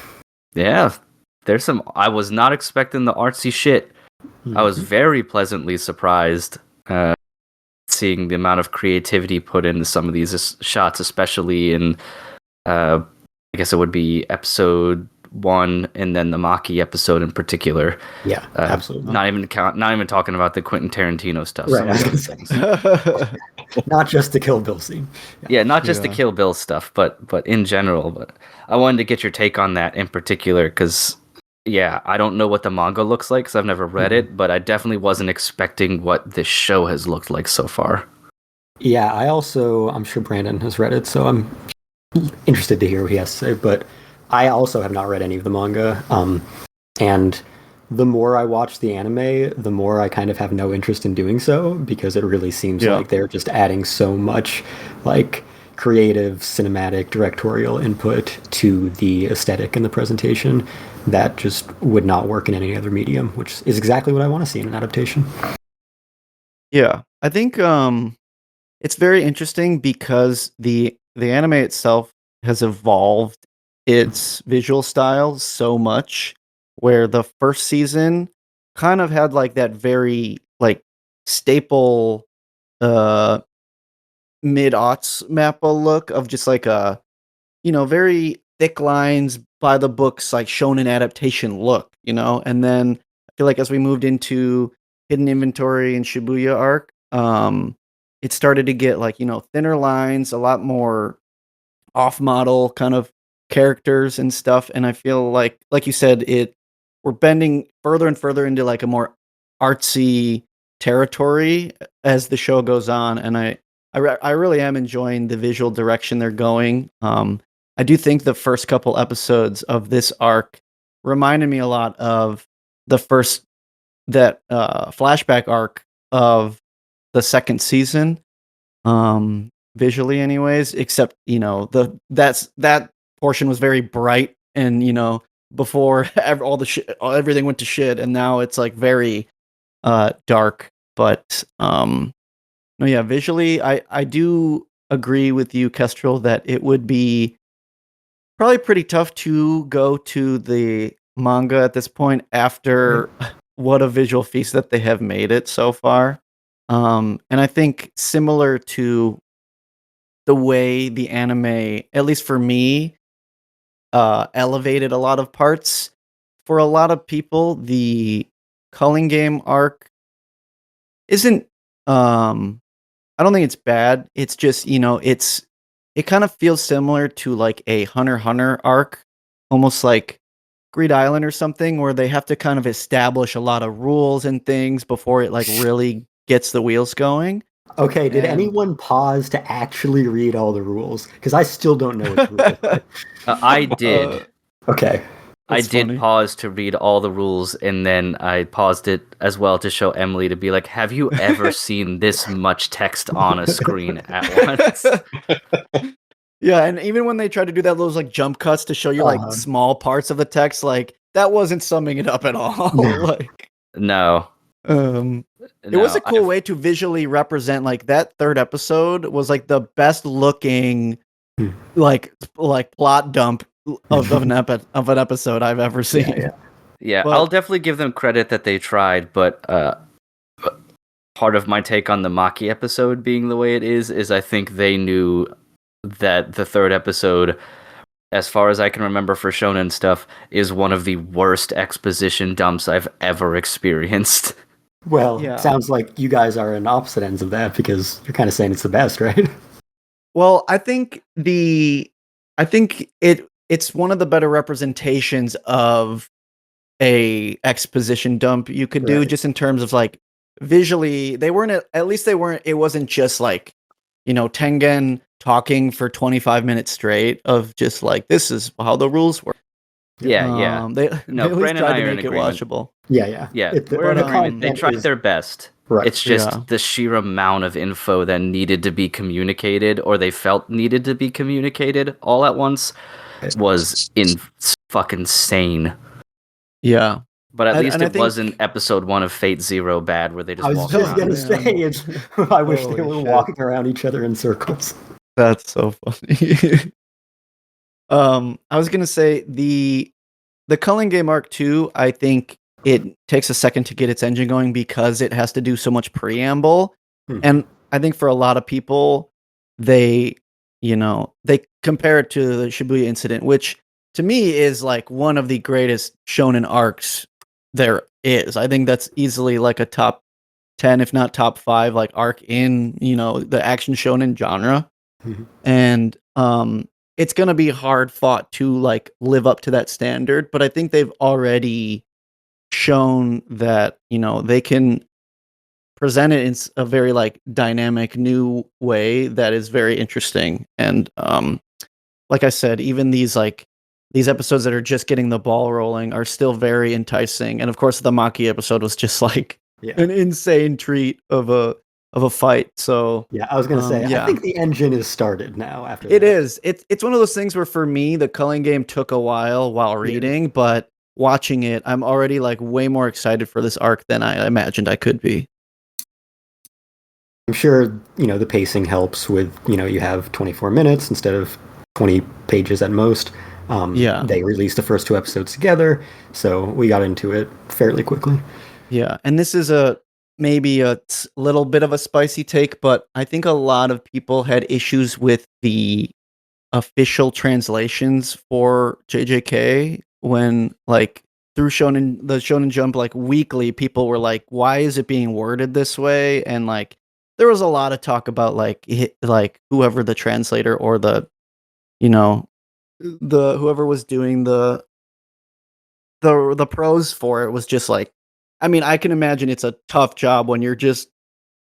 Yeah. There's some, I was not expecting the artsy shit. I was very pleasantly surprised seeing the amount of creativity put into some of these shots, especially in, I guess it would be episode 1 and then the Maki episode in particular. Yeah, absolutely. Not even talking about the Quentin Tarantino stuff. Right, not just the Kill Bill scene. Yeah, not just the Kill Bill stuff, but in general. But I wanted to get your take on that in particular because, yeah, I don't know what the manga looks like because I've never read it, but I definitely wasn't expecting what this show has looked like so far. Yeah, I'm sure Brandon has read it, so I'm interested to hear what he has to say, but I also have not read any of the manga, and the more I watch the anime, the more I kind of have no interest in doing so, because it really seems like they're just adding so much like creative, cinematic, directorial input to the aesthetic and the presentation that just would not work in any other medium, which is exactly what I want to see in an adaptation. Yeah, I think it's very interesting because the anime itself has evolved its visual style so much, where the first season kind of had like that very like staple mid-aughts mappa look of just like a, very thick lines by the books, like shonen adaptation look, and then I feel like as we moved into Hidden Inventory and Shibuya arc, it started to get like, thinner lines, a lot more off-model kind of characters and stuff, and I feel like you said, we're bending further and further into like a more artsy territory as the show goes on, and I really am enjoying the visual direction they're going. I do think the first couple episodes of this arc reminded me a lot of the first flashback arc of the second season, visually anyways, except that portion was very bright and before everything went to shit, and now it's like very dark. But no, yeah, visually, I do agree with you, Kestrel, that it would be probably pretty tough to go to the manga at this point after what a visual feast that they have made it so far. And I think similar to the way the anime, at least for me, elevated a lot of parts. For a lot of people, the Culling Game arc isn't. I don't think it's bad. It's just it kind of feels similar to like a Hunter x Hunter arc, almost like Greed Island or something, where they have to kind of establish a lot of rules and things before it like really gets the wheels going. Okay, did anyone pause to actually read all the rules? Because I still don't know what the rules are. I did. Okay. I That's did funny. pause to read all the rules, and then I paused it as well to show Emily to be like, have you ever seen this much text on a screen at once? Yeah, and even when they tried to do that, those like jump cuts to show you like small parts of the text, like that wasn't summing it up at all. Like, No. it was a cool way to visually represent like that third episode was like the best looking like plot dump of an episode I've ever seen. Yeah, But- I'll definitely give them credit that they tried, but part of my take on the Maki episode being the way it is I think they knew that the third episode, as far as I can remember for shonen stuff, is one of the worst exposition dumps I've ever experienced. Well, Yeah. sounds like you guys are in opposite ends of that because you're kind of saying it's the best, right? Well, I think it's one of the better representations of a exposition dump you could do, Right. just in terms of like visually they weren't it wasn't just like Tengen talking for 25 minutes straight of just like this is how the rules work. Yeah. They No, at least Brandon and tried I to are in make it agreement. watchable. Yeah. Yeah, The we're in agreement. They content tried is- their best. Right. It's just Yeah. the sheer amount of info that needed to be communicated, or they felt needed to be communicated all at once, was fucking insane. Yeah. But at least and I it think- wasn't episode 1 of Fate Zero bad, where they just I was walk just around. gonna man. say it's. I wish they Holy were shit. walking around each other in circles. That's so funny. I was gonna say the Culling Game Arc 2, I think it takes a second to get its engine going because it has to do so much preamble. And I think for a lot of people, they compare it to the Shibuya incident, which to me is like one of the greatest shonen arcs there is. I think that's easily like a top 10, if not top 5, like arc in, the action shonen genre. And it's going to be hard fought to like live up to that standard, but I think they've already shown that they can present it in a very like dynamic new way that is very interesting. And like I said, even these episodes that are just getting the ball rolling are still very enticing. And of course the Maki episode was just like an insane treat of a fight. So Yeah, I was gonna say. yeah. I think the engine is started now. After it that. is. It's one of those things where for me, the Culling Game took a while reading, but watching it, I'm already like way more excited for this arc than I imagined I could be. I'm sure the pacing helps with you have 24 minutes instead of 20 pages at most. Yeah. They released the first 2 episodes together, so we got into it fairly quickly. Yeah, and this is maybe a little bit of a spicy take, but I think a lot of people had issues with the official translations for JJK when like through the Shonen Jump like weekly, people were like, why is it being worded this way? And like there was a lot of talk about like whoever the translator or the whoever was doing the prose for it was just like, I mean, I can imagine it's a tough job when you're just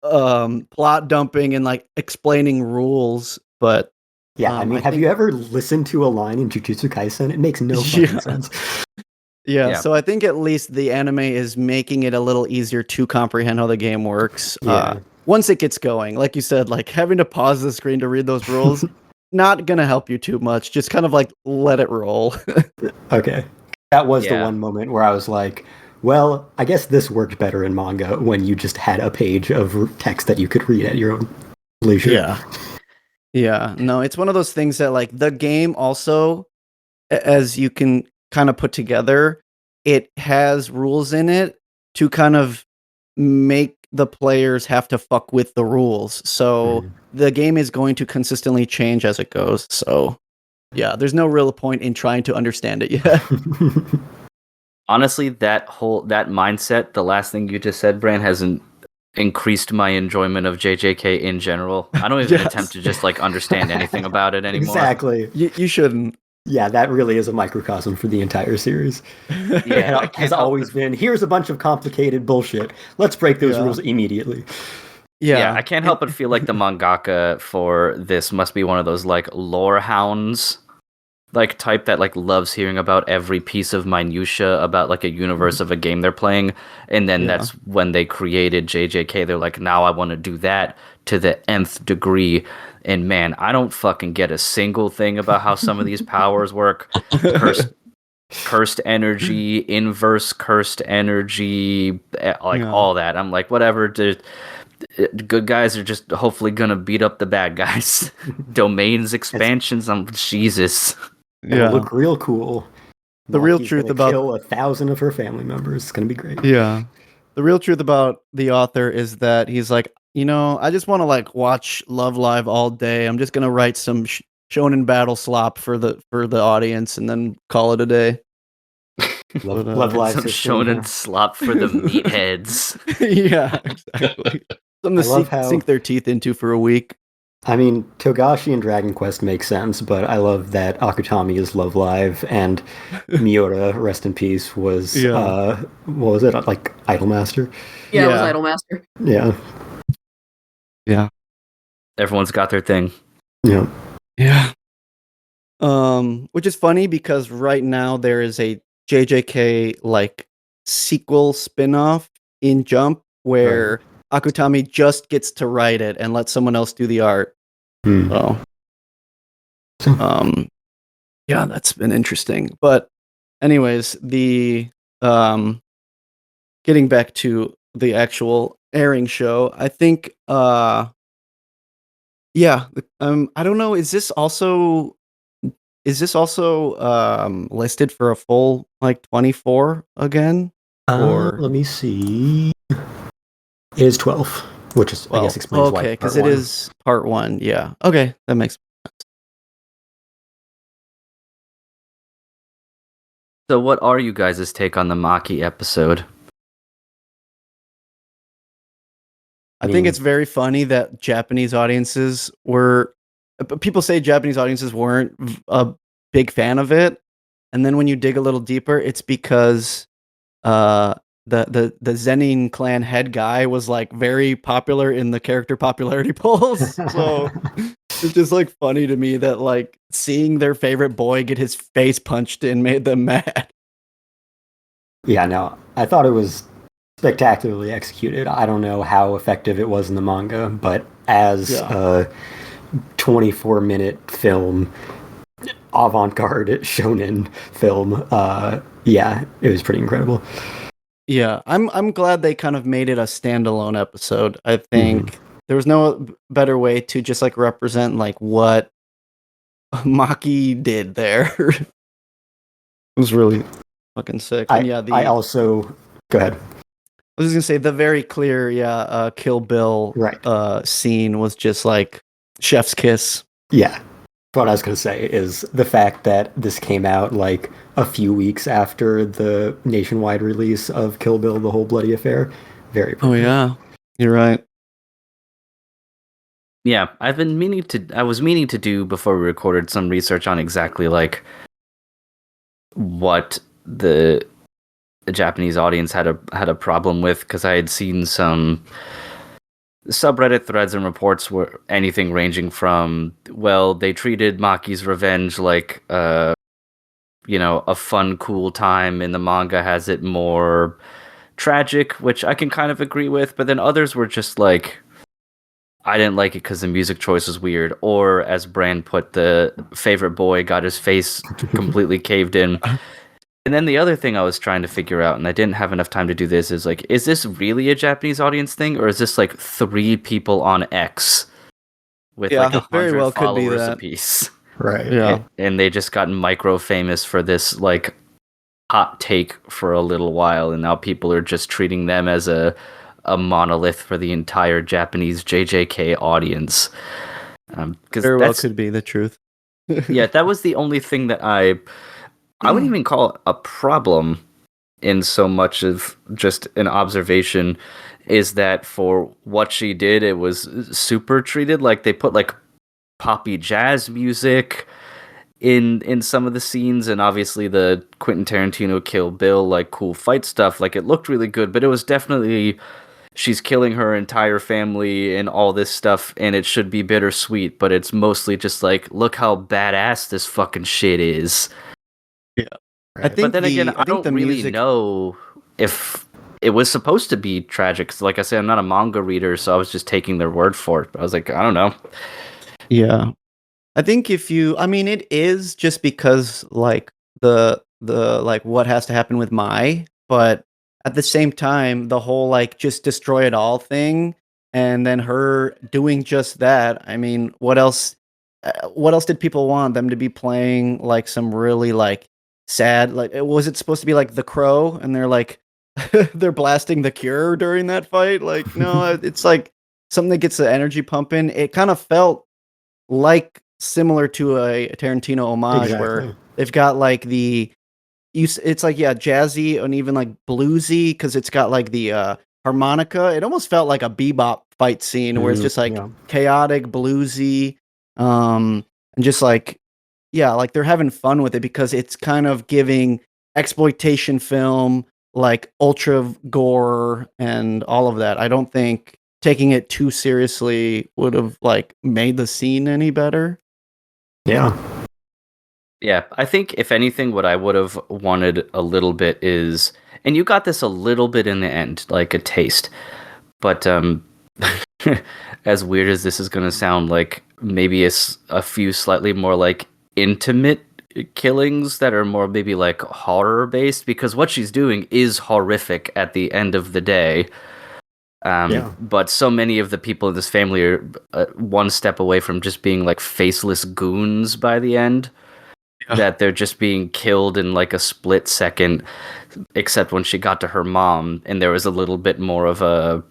plot dumping and like explaining rules, but Yeah, I mean, have you ever listened to a line in Jujutsu Kaisen? It makes no fucking sense. Yeah, so I think at least the anime is making it a little easier to comprehend how the game works. Yeah. Once it gets going, like you said, like having to pause the screen to read those rules, not gonna help you too much. Just kind of like let it roll. Okay. That was the one moment where I was like, well, I guess this worked better in manga when you just had a page of text that you could read at your own leisure. Yeah. Yeah. No, it's one of those things that, like, the game also, as you can kind of put together, it has rules in it to kind of make the players have to fuck with the rules. So the game is going to consistently change as it goes. So yeah, there's no real point in trying to understand it yet. Honestly, that mindset, the last thing you just said, Bran, hasn't increased my enjoyment of JJK in general. I don't even attempt to just like understand anything about it anymore. Exactly. You shouldn't. Yeah, that really is a microcosm for the entire series. Yeah, it has always been, here's a bunch of complicated bullshit. Let's break those rules immediately. Yeah, I can't help but feel like the mangaka for this must be one of those like lore hounds, like type that like loves hearing about every piece of minutia about like a universe of a game they're playing, and then that's when they created JJK. They're like, now I want to do that to the nth degree. And man, I don't fucking get a single thing about how some of these powers work. Cursed energy, inverse cursed energy, like all that. I'm like, whatever. Good guys are just hopefully gonna beat up the bad guys. Domains expansions. Jesus. It'll look real cool. The real truth about kill 1,000 of her family members. It's gonna be great. Yeah. The real truth about the author is that he's like, I just want to like watch Love Live all day. I'm just gonna write some shonen battle slop for the audience and then call it a day. Love Live some shonen slop for the meatheads. Yeah, exactly. Something to sink their teeth into for a week. I mean, Togashi and Dragon Quest make sense, but I love that Akutami is Love Live and Miura, rest in peace, was what was it, like Idolmaster? Yeah, it was Idolmaster. Yeah. Yeah. Everyone's got their thing. Yeah. Yeah. Which is funny because right now there is a JJK like sequel spin-off in Jump where Akutami just gets to write it and let someone else do the art. So, yeah, that's been interesting. But anyways, the getting back to the actual airing show, I think I don't know, is this also listed for a full like 24 again? Or let me see. It is 12, which is, I guess, explains why. Okay, because it is part 1. Yeah. Okay, that makes sense. So, what are you guys' take on the Maki episode? I think it's very funny that Japanese audiences were. People say Japanese audiences weren't a big fan of it, and then when you dig a little deeper, it's because the Zenin clan head guy was like very popular in the character popularity polls. So it's just like funny to me that like seeing their favorite boy get his face punched in made them mad. Yeah, no, I thought it was spectacularly executed. I don't know how effective it was in the manga, but as a 24-minute film, avant-garde shonen film, it was pretty incredible. Yeah, I'm glad they kind of made it a standalone episode. I think there was no better way to just like represent like what Maki did there. It was really fucking sick. And I also go ahead. I was just gonna say the very clear, Kill Bill scene was just like chef's kiss. Yeah. What I was going to say is the fact that this came out like a few weeks after the nationwide release of Kill Bill, The Whole Bloody Affair. Very appropriate. Oh, yeah. You're right. Yeah, I was meaning to do before we recorded some research on exactly like what the Japanese audience had a problem with, because I had seen some subreddit threads and reports were anything ranging from, well, they treated Maki's revenge like a fun, cool time, and the manga has it more tragic, which I can kind of agree with, but then others were just like, I didn't like it because the music choice was weird, or as Bran put, the favorite boy got his face completely caved in. And then the other thing I was trying to figure out, and I didn't have enough time to do this, is like, is this really a Japanese audience thing, or is this like 3 people on X with like 100 very well could be followers that. apiece? Right. Yeah. And they just got micro famous for this like hot take for a little while, and now people are just treating them as a monolith for the entire Japanese JJK audience. Because Very well could be the truth. yeah, that was the only thing that I wouldn't even call a problem in so much of just an observation, is that for what she did, it was super treated. Like they put like poppy jazz music in some of the scenes, and obviously the Quentin Tarantino Kill Bill like cool fight stuff, like it looked really good, but it was definitely she's killing her entire family and all this stuff, and it should be bittersweet, but it's mostly just like, look how badass this fucking shit is. Yeah. Right. I think But then again, I don't the really music... know if it was supposed to be tragic. 'Cause like I said, I'm not a manga reader, so I was just taking their word for it. But I was like, I don't know. Yeah. I think it is just because like the like what has to happen with Mai, but at the same time, the whole like just destroy it all thing, and then her doing just that. I mean, what else? What else did people want them to be playing? Like some really like sad. Like was it supposed to be like The Crow? And they're like they're blasting The Cure during that fight. Like no, it's like something that gets the energy pumping. It kind of felt like similar to a Tarantino homage where they've got like it's like jazzy and even like bluesy because it's got like the harmonica. It almost felt like a bebop fight scene where it's just like chaotic, bluesy, and just like like they're having fun with it because it's kind of giving exploitation film like ultra gore and all of that. I don't think taking it too seriously would have like made the scene any better. Yeah. Yeah, I think if anything, what I would have wanted a little bit is, and you got this a little bit in the end, like a taste, but as weird as this is going to sound, like maybe it's a few slightly more like intimate killings that are more maybe like horror based, because what she's doing is horrific at the end of the day. But so many of the people in this family are one step away from just being like faceless goons by the end. That they're just being killed in like a split second, except when she got to her mom, and there was a little bit more of a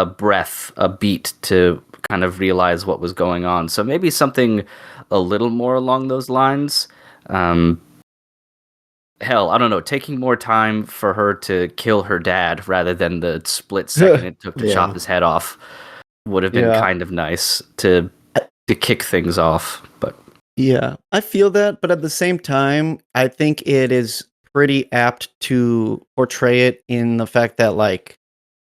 breath, a beat to kind of realize what was going on. So maybe something a little more along those lines. Hell, I don't know, taking more time for her to kill her dad rather than the split second it took to chop his head off would have been kind of nice to kick things off. But yeah, I feel that, but at the same time, I think it is pretty apt to portray it in the fact that like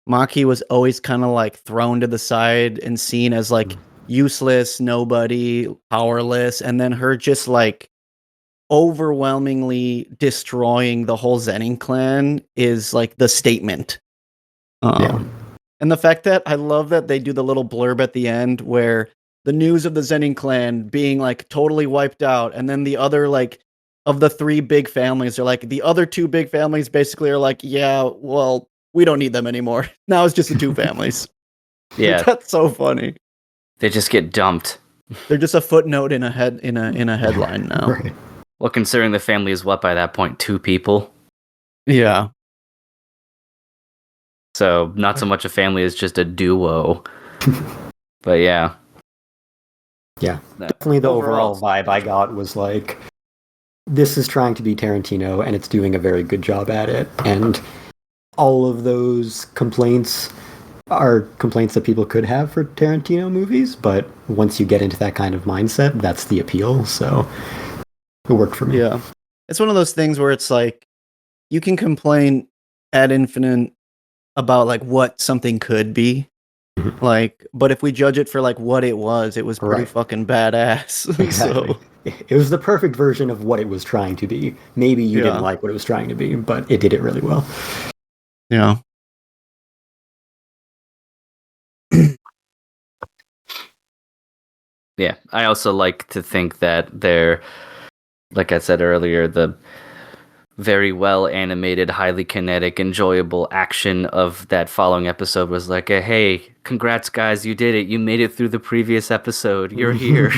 Maki was always kind of like thrown to the side and seen as like useless, nobody, powerless, and then her just like overwhelmingly destroying the whole Zenin clan is like the statement. And the fact that I love that they do the little blurb at the end where the news of the Zenin clan being like totally wiped out, and then the other like of the 3 big families are like the other 2 big families basically are like, yeah, well, we don't need them anymore. Now it's just the 2 families. Yeah, that's so funny. They just get dumped. They're just a footnote in a headline now. Right. Well, considering the family is what by that point, 2 people. Yeah. So not so much a family as just a duo. But yeah. Yeah, definitely the overall vibe I got was like, this is trying to be Tarantino, and it's doing a very good job at it. And all of those complaints are complaints that people could have for Tarantino movies, but once you get into that kind of mindset, that's the appeal. So it worked for me. Yeah. It's one of those things where it's like, you can complain ad infinitum about like what something could be. Like, but if we judge it for like what it was pretty fucking badass. Exactly. So it was the perfect version of what it was trying to be. Maybe you didn't like what it was trying to be, but it did it really well. Yeah. Yeah, I also like to think that they're, like I said earlier, the very well animated, highly kinetic, enjoyable action of that following episode was like, hey, congrats guys, you did it. You made it through the previous episode. You're here.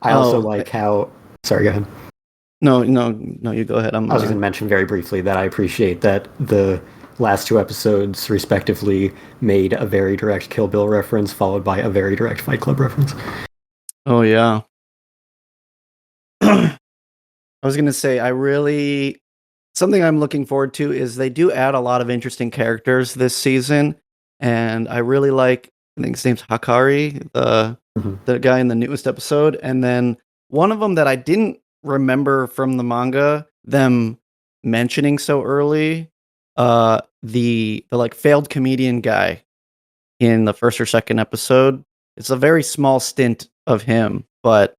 I also like how... Sorry, go ahead. No, you go ahead. I was going to mention very briefly that I appreciate that the last 2 episodes, respectively, made a very direct Kill Bill reference followed by a very direct Fight Club reference. Oh, yeah. I was going to say, something I'm looking forward to is they do add a lot of interesting characters this season, and I really like, I think his name's Hakari, the guy in the newest episode, and then one of them that I didn't remember from the manga, them mentioning so early, the like failed comedian guy in the first or second episode. It's a very small stint of him, but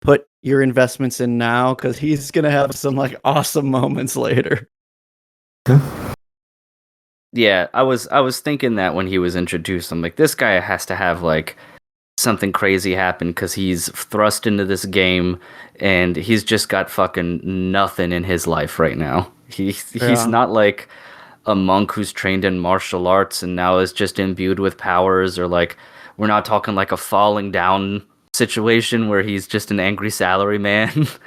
put your investments in now because he's gonna have some like awesome moments later. Yeah, I was thinking that when he was introduced, I'm like, this guy has to have like something crazy happen because he's thrust into this game and he's just got fucking nothing in his life right now. He's not like a monk who's trained in martial arts and now is just imbued with powers, or like we're not talking like a falling down situation where he's just an angry salaryman.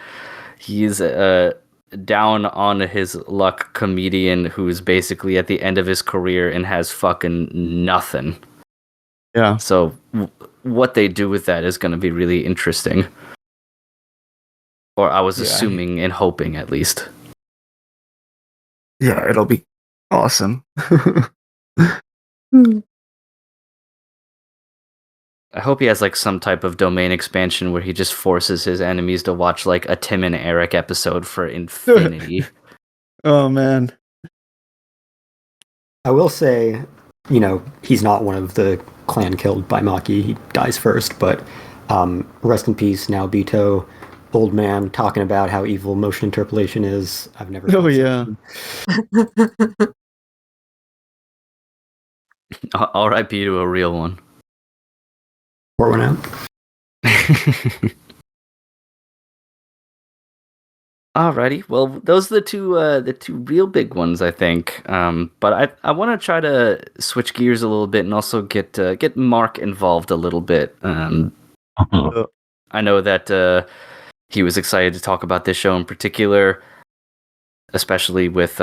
He's a down on his luck comedian who's basically at the end of his career and has fucking nothing. Yeah. So what they do with that is going to be really interesting. Or I was assuming and hoping at least. Yeah, it'll be awesome. I hope he has like some type of domain expansion where he just forces his enemies to watch like a Tim and Eric episode for infinity. Oh man. I will say, he's not one of the clan killed by Maki. He dies first, but rest in peace, now Bito, old man, talking about how evil motion interpolation is. I've never... Oh yeah. R.I.P. to a real one. Pour one out. Alrighty, well, those are the two real big ones, I think. But I want to try to switch gears a little bit and also get Mark involved a little bit. I know that he was excited to talk about this show in particular, especially with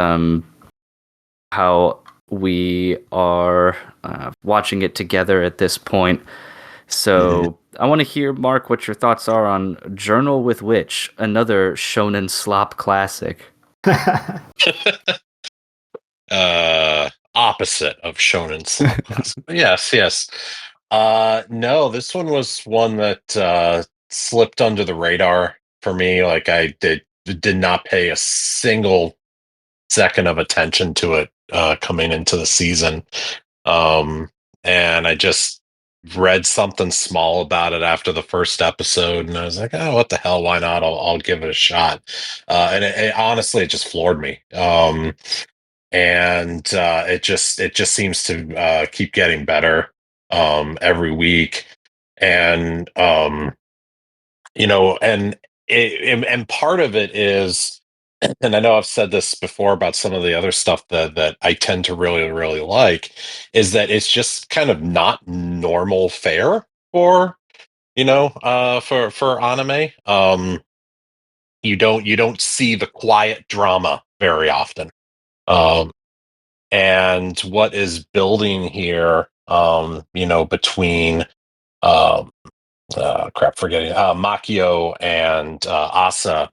how we are watching it together at this point. So I want to hear, Mark, what your thoughts are on Journal with Witch, another shonen slop classic. Opposite of shonen slop classic. Yes. No, this one was one that slipped under the radar for me. Like I did not pay a single second of attention to it coming into the season. And I just read something small about it after the first episode, and I was like, oh, what the hell, why not? I'll give it a shot. And it honestly, it just floored me. And it just seems to keep getting better every week. And and part of it is, and I know I've said this before about some of the other stuff that I tend to really, really like, is that it's just kind of not normal fare for for anime. You don't see the quiet drama very often. And what is building here, between Makio and Asa,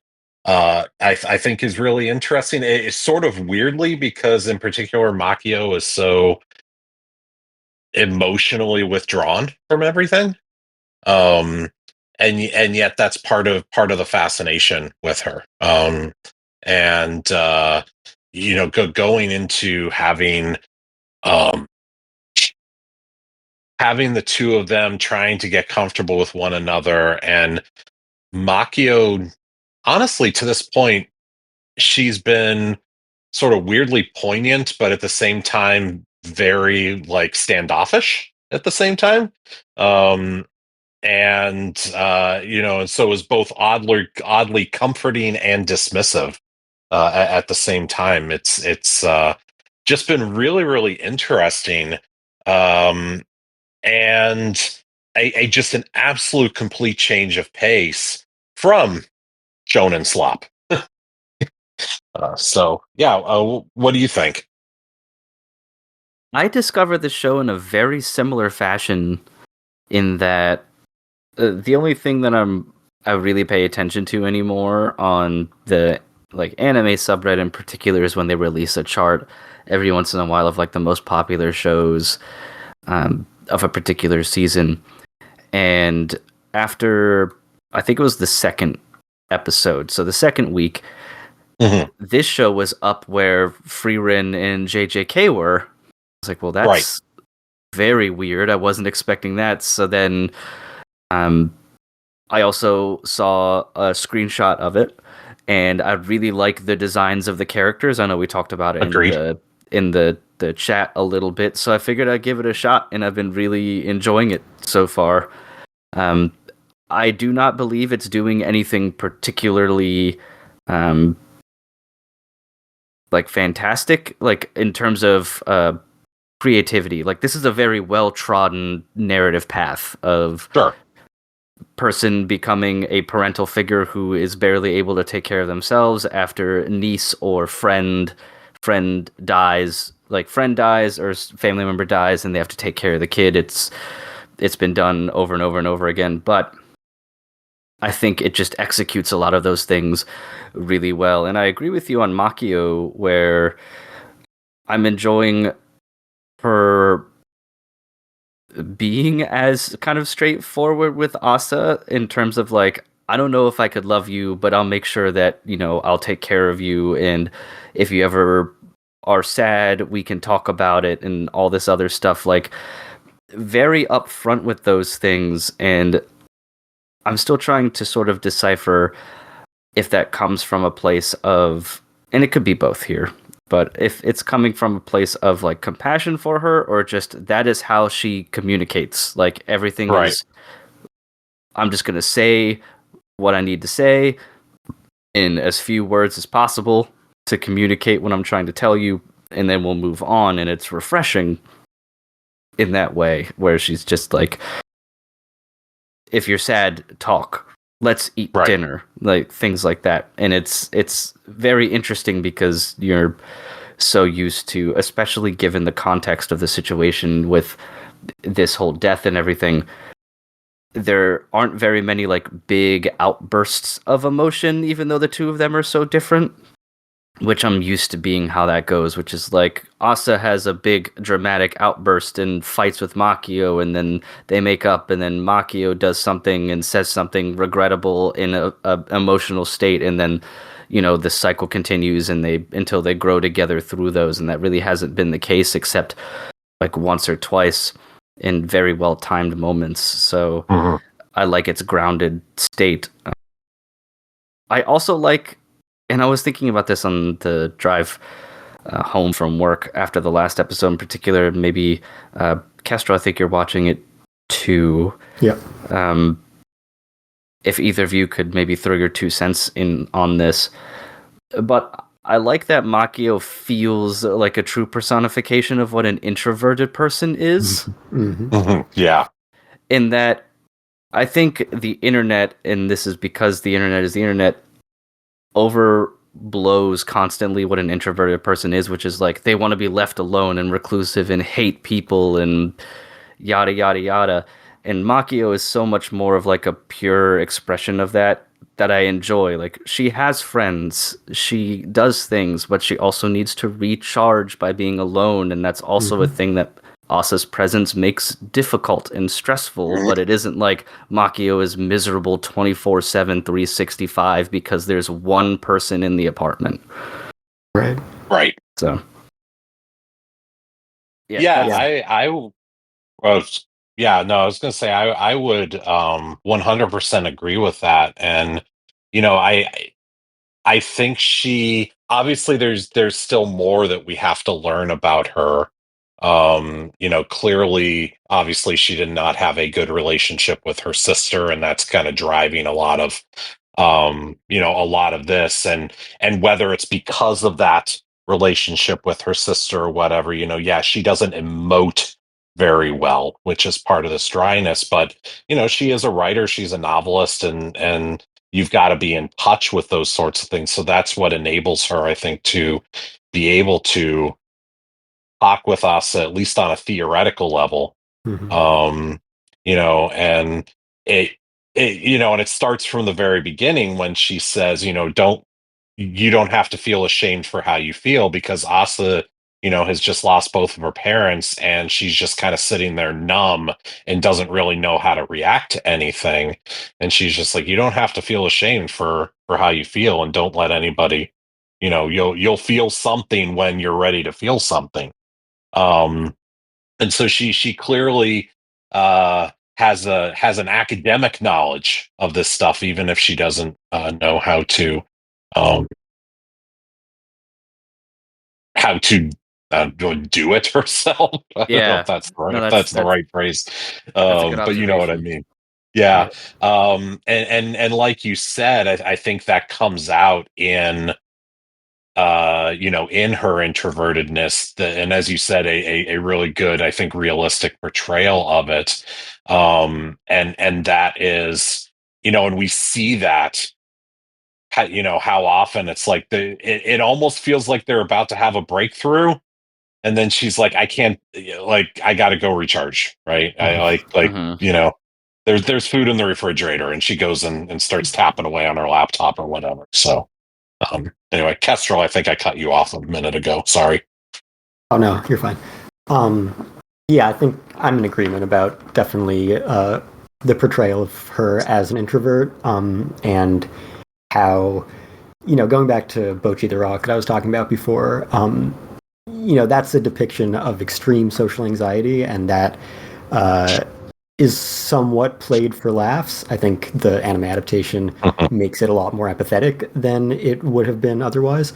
I think is really interesting. It's sort of weirdly, because in particular Makio is so emotionally withdrawn from everything, and yet that's part of the fascination with her. And going into having the two of them trying to get comfortable with one another, and Makio, honestly, to this point, she's been sort of weirdly poignant, but at the same time, very like standoffish at the same time. and and so it was both oddly comforting and dismissive at the same time. It's just been really, really interesting, and a just an absolute complete change of pace from shonen slop. What do you think? I discovered the show in a very similar fashion, in that the only thing that I really pay attention to anymore on the anime subreddit in particular is when they release a chart every once in a while of the most popular shows of a particular season. And after, I think it was the second episode, so the second week, this show was up where Frieren and JJK were. I was like, well, that's very weird. I wasn't expecting that. So then I also saw a screenshot of it, and I really like the designs of the characters. I know we talked about it in the chat a little bit, so I figured I'd give it a shot, and I've been really enjoying it so far. I do not believe it's doing anything particularly fantastic, in terms of creativity. This is a very well-trodden narrative path of person becoming a parental figure who is barely able to take care of themselves after niece or friend dies, friend dies or family member dies, and they have to take care of the kid. It's been done over and over and over again, but I think it just executes a lot of those things really well. And I agree with you on Makio, where I'm enjoying her being as kind of straightforward with Asa, in terms of I don't know if I could love you, but I'll make sure that, I'll take care of you. And if you ever are sad, we can talk about it, and all this other stuff. Very upfront with those things. And I'm still trying to sort of decipher if that comes from a place of, and it could be both here, but if it's coming from a place of compassion for her, or just that is how she communicates. Everything is, I'm just going to say what I need to say in as few words as possible to communicate what I'm trying to tell you, and then we'll move on. And it's refreshing in that way, where she's just if you're sad, talk. Let's eat dinner, things like that. And it's very interesting, because you're so used to, especially given the context of the situation with this whole death and everything, there aren't very many big outbursts of emotion, even though the two of them are so different, which I'm used to being how that goes, which is Asa has a big dramatic outburst and fights with Makio, and then they make up, and then Makio does something and says something regrettable in a emotional state, and then the cycle continues, and until they grow together through those. And that really hasn't been the case, except once or twice in very well timed moments. So I like its grounded state. I also and I was thinking about this on the drive home from work after the last episode in particular. Maybe Kestrel, I think you're watching it too. Yeah. If either of you could maybe throw your 2 cents in on this. But I like that Makio feels like a true personification of what an introverted person is. Yeah. In that, I think the internet, and this is because the internet is the internet, overblows constantly what an introverted person is, which is they want to be left alone and reclusive and hate people and yada yada yada. And Makio is so much more of a pure expression of that I enjoy. She has friends, she does things, but she also needs to recharge by being alone, and that's also a thing that Asa's presence makes difficult and stressful. But it isn't Makio is miserable 24/7, 365 because there's one person in the apartment. Right. So I was going to say I would 100% agree with that. And I think she, obviously there's still more that we have to learn about her Clearly, obviously, she did not have a good relationship with her sister, and that's kind of driving a lot of, a lot of this, and whether it's because of that relationship with her sister or whatever, yeah, she doesn't emote very well, which is part of this dryness. But she is a writer, she's a novelist, and you've got to be in touch with those sorts of things. So that's what enables her, I think, to be able to talk with us at least on a theoretical level. Mhm. And and it starts from the very beginning when she says, you don't have to feel ashamed for how you feel, because Asa, has just lost both of her parents, and she's just kind of sitting there numb and doesn't really know how to react to anything. And she's just like, you don't have to feel ashamed for how you feel, and don't let anybody, you'll feel something when you're ready to feel something. um and so she clearly has an academic knowledge of this stuff, even if she doesn't know um how to do it herself. I don't know Yeah. if that's the right, No, if that's that's the right phrase. that's a good But you know what I observation. mean. Yeah. Yeah. And like you said, I think that comes out in in her introvertedness, and as you said, a really good, I think, realistic portrayal of it. And that is, and we see that, how often it's like it almost feels like they're about to have a breakthrough, and then she's like, I can't, like, I gotta go recharge, right? I Hmm. there's food in the refrigerator, and she goes and starts tapping away on her laptop or whatever. So anyway, Kestrel, I think I cut you off a minute ago. Sorry. Oh no, you're fine. Yeah, I think I'm in agreement about definitely the portrayal of her as an introvert, and how, going back to Bochi the Rock that I was talking about before, that's a depiction of extreme social anxiety, and that uh, is somewhat played for laughs. I think the anime adaptation makes it a lot more empathetic than it would have been otherwise.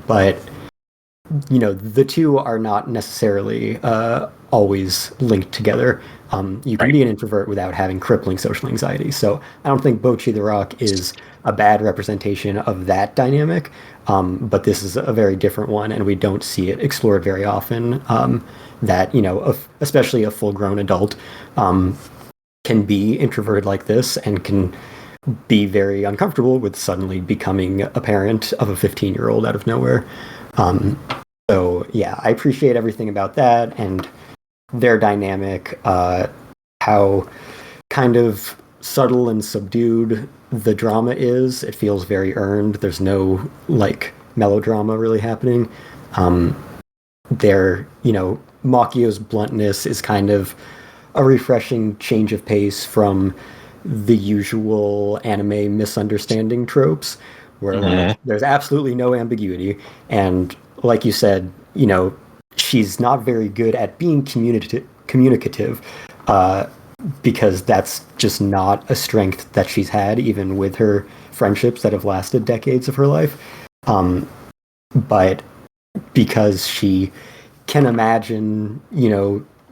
But the two are not necessarily always linked together. You can Right. be an introvert without having crippling social anxiety. So I don't think Bochi the Rock is a bad representation of that dynamic, but this is a very different one, and we don't see it explored very often. That, especially a full-grown adult can be introverted like this and can be very uncomfortable with suddenly becoming a parent of a 15-year-old out of nowhere. So yeah, I appreciate everything about that and their dynamic, how kind of subtle and subdued the drama is. It feels very earned. There's no melodrama really happening. Makio's bluntness is kind of a refreshing change of pace from the usual anime misunderstanding tropes, where there's absolutely no ambiguity. And like you said, she's not very good at being communicative, because that's just not a strength that she's had, even with her friendships that have lasted decades of her life. But because she can imagine,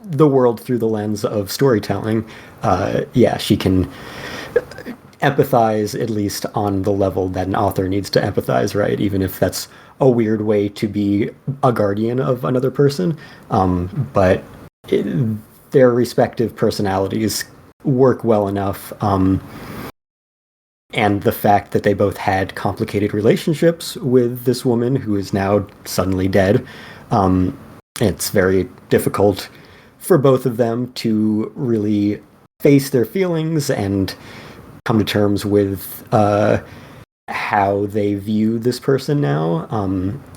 the world through the lens of storytelling, she can empathize, at least on the level that an author needs to empathize, right? Even if that's a weird way to be a guardian of another person. But their respective personalities work well enough. And the fact that they both had complicated relationships with this woman who is now suddenly dead, it's very difficult for both of them to really face their feelings and come to terms with how they view this person now,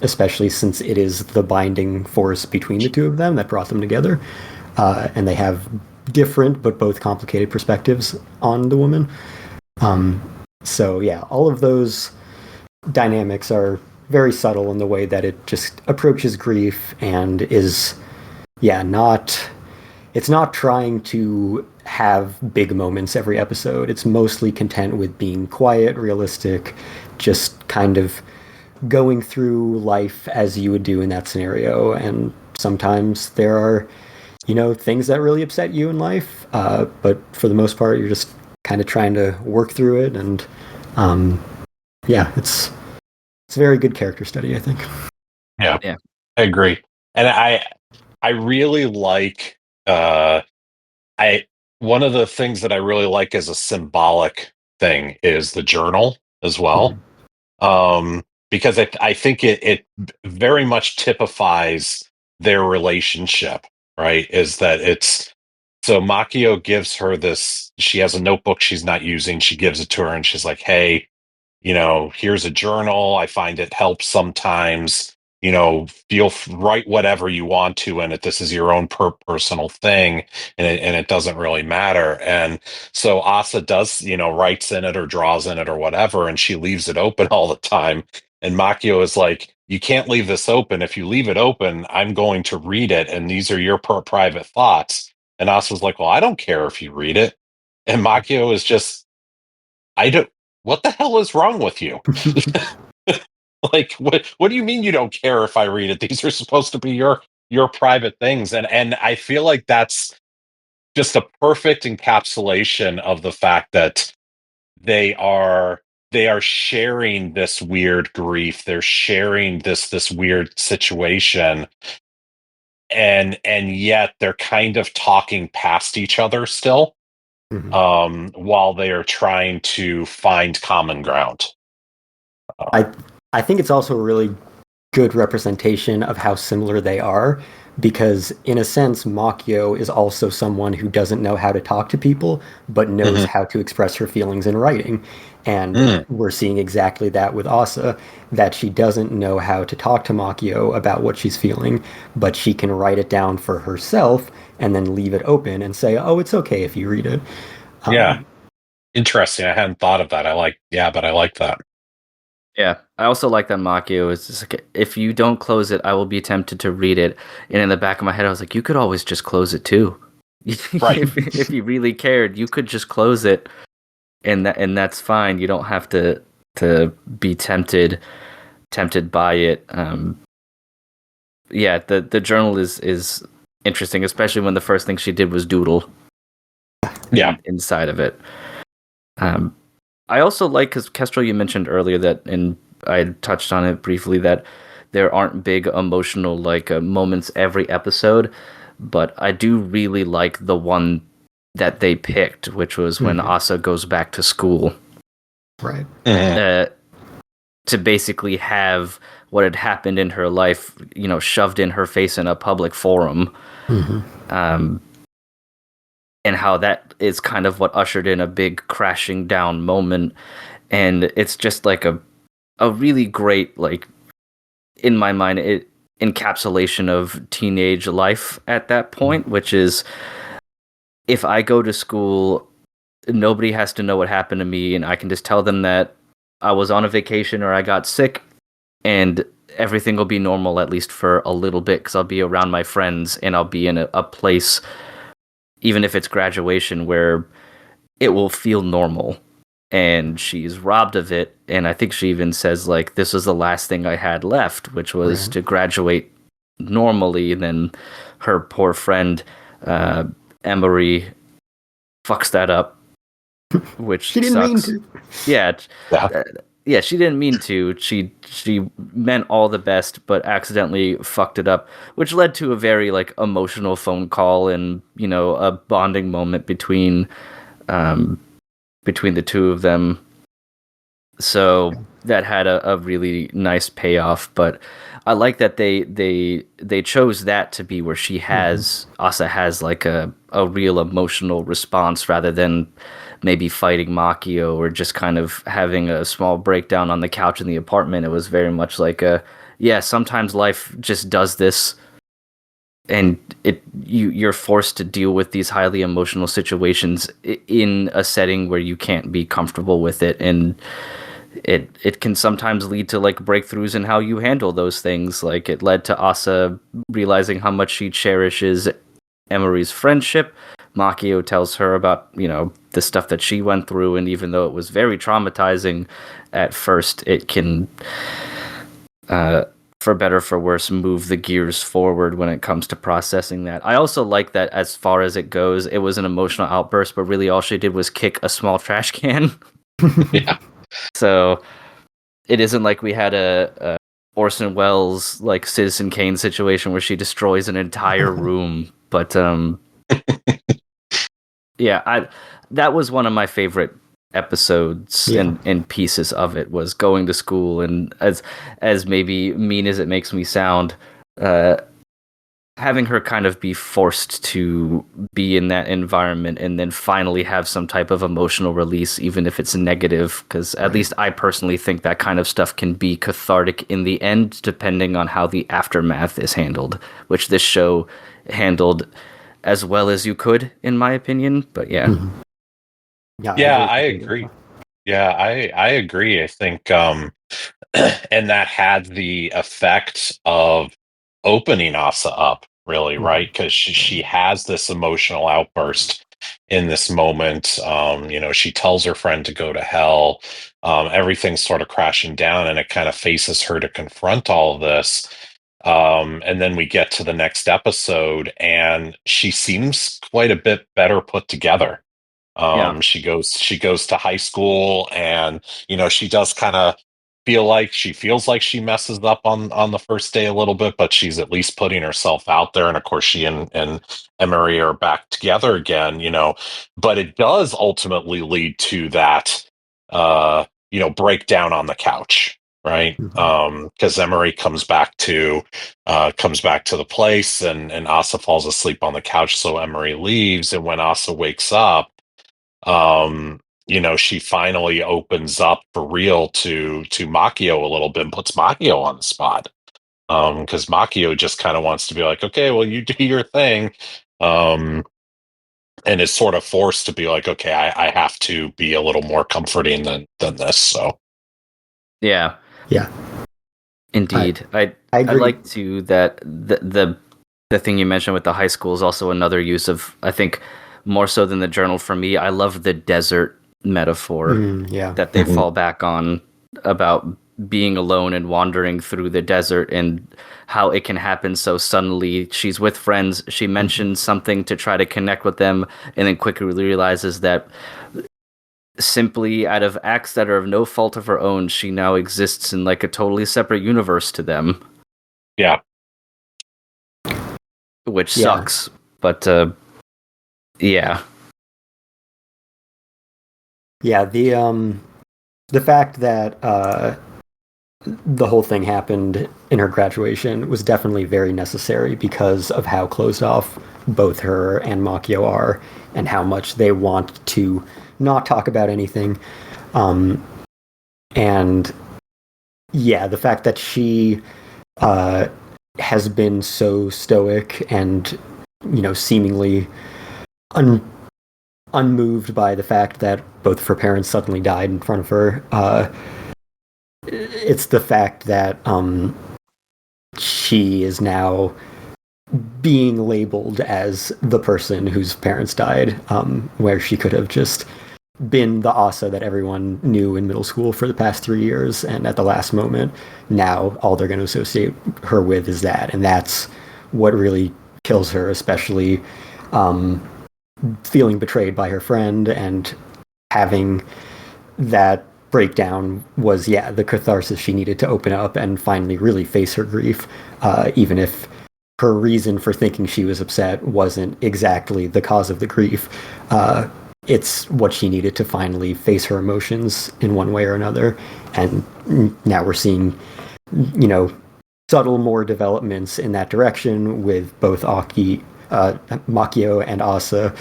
especially since it is the binding force between the two of them that brought them together. And they have different but both complicated perspectives on the woman. So yeah, all of those dynamics are very subtle in the way that it just approaches grief and is, it's not trying to have big moments every episode. It's mostly content with being quiet, realistic, just kind of going through life as you would do in that scenario and sometimes there are, things that really upset you in life, but for the most part, you're just kind of trying to work through it, and it's a very good character study, I think. Yeah, Yeah. I agree, and I really like one of the things that I really like as a symbolic thing is the journal as well. Because I think it very much typifies their relationship, right? Is that it's so Makio gives her this, she has a notebook she's not using, she gives it to her and she's like, hey, here's a journal. I find it helps sometimes. Write whatever you want to in it. This is your own personal thing, and it doesn't really matter. And so Asa does, writes in it or draws in it or whatever, and she leaves it open all the time. And Makio is like, you can't leave this open. If you leave it open, I'm going to read it, and these are your private thoughts. And Asa's like, well, I don't care if you read it. And Makio is just, I don't. What the hell is wrong with you? Like, what do you mean you don't care if I read it? These are supposed to be your private things. And I feel like that's just a perfect encapsulation of the fact that they are sharing this weird grief. They're sharing this weird situation. And yet they're kind of talking past each other still, while they are trying to find common ground. I think it's also a really good representation of how similar they are, because in a sense, Makio is also someone who doesn't know how to talk to people, but knows how to express her feelings in writing. And we're seeing exactly that with Asa, that she doesn't know how to talk to Makio about what she's feeling, but she can write it down for herself and then leave it open and say, oh, it's okay if you read it. Yeah. Interesting. I hadn't thought of that. But I like that. Yeah, I also like that Makio is just like, if you don't close it, I will be tempted to read it. And in the back of my head, I was like, you could always just close it too. Right. if you really cared, you could just close it, and that's fine. You don't have to be tempted by it. Yeah, the journal is interesting, especially when the first thing she did was doodle. Yeah, inside of it. I also like, because Kestrel, you mentioned earlier that, and I touched on it briefly, that there aren't big emotional moments every episode, but I do really like the one that they picked, which was when Asa goes back to school. Right. To basically have what had happened in her life, shoved in her face in a public forum. And how that is kind of what ushered in a big crashing down moment. And it's just like a really great, in my mind, encapsulation of teenage life at that point, which is, if I go to school, nobody has to know what happened to me, and I can just tell them that I was on a vacation or I got sick, and everything will be normal, at least for a little bit, because I'll be around my friends and I'll be in a place, even if it's graduation, where it will feel normal. And she's robbed of it, and I think she even says, this was the last thing I had left, which was to graduate normally. And then her poor friend Emery fucks that up, which she didn't sucks. mean to. Yeah, she didn't mean to. She meant all the best, but accidentally fucked it up, which led to a very emotional phone call and a bonding moment between the two of them. So that had a really nice payoff. But I like that they chose that to be where she has Asa has a real emotional response, rather than maybe fighting Makio or just kind of having a small breakdown on the couch in the apartment. It was very much sometimes life just does this, and you're forced to deal with these highly emotional situations in a setting where you can't be comfortable with it, and it can sometimes lead to breakthroughs in how you handle those things. It led to Asa realizing how much she cherishes Emery's friendship. Makio tells her about the stuff that she went through, and even though it was very traumatizing at first, it can for better or for worse, move the gears forward when it comes to processing that. I also like that as far as it goes, it was an emotional outburst, but really all she did was kick a small trash can. Yeah. So it isn't like we had a Orson Welles like Citizen Kane situation where she destroys an entire room. But yeah, that was one of my favorite episodes and pieces of it, was going to school, and as maybe mean as it makes me sound, having her kind of be forced to be in that environment and then finally have some type of emotional release, even if it's negative, because at least I personally think that kind of stuff can be cathartic in the end, depending on how the aftermath is handled, which this show handled as well as you could, in my opinion. But yeah. Mm-hmm. Yeah, I agree. Yeah, I agree. I think and that had the effect of opening Asa up, really, right? Because she has this emotional outburst in this moment. She tells her friend to go to hell. Everything's sort of crashing down, and it kind of faces her to confront all of this. And then we get to the next episode, and she seems quite a bit better put together. She goes to high school, and she does kind of feels like she messes up on the first day a little bit, but she's at least putting herself out there. And of course, she and Emery are back together again. But it does ultimately lead to that breakdown on the couch, right? Because Emery comes back to the place, and Asa falls asleep on the couch, so Emery leaves. And when Asa wakes up, she finally opens up for real to Makio a little bit, and puts Makio on the spot. Because Makio just kind of wants to be like, okay, well, you do your thing. And is sort of forced to be like, okay, I have to be a little more comforting than this. So yeah. Indeed. I like to that the thing you mentioned with the high school is also another use of, I think, more so than the journal for me. I love the desert metaphor that they fall back on, about being alone and wandering through the desert, and how it can happen so suddenly. She's with friends, she mentions something to try to connect with them, and then quickly realizes that simply out of acts that are of no fault of her own, she now exists in like a totally separate universe to them. Yeah. Which sucks. But yeah. Yeah, the fact that the whole thing happened in her graduation was definitely very necessary, because of how closed off both her and Makio are, and how much they want to not talk about anything. And yeah, the fact that she has been so stoic and seemingly unmoved by the fact that both of her parents suddenly died in front of her. It's the fact that she is now being labeled as the person whose parents died, where she could have just been the Asa that everyone knew in middle school for the past 3 years, and at the last moment, now all they're going to associate her with is that, and that's what really kills her, especially feeling betrayed by her friend, and having that breakdown was the catharsis she needed to open up and finally really face her grief, even if her reason for thinking she was upset wasn't exactly the cause of the grief. It's what she needed to finally face her emotions in one way or another. And now we're seeing subtle more developments in that direction, with both Makio and Asa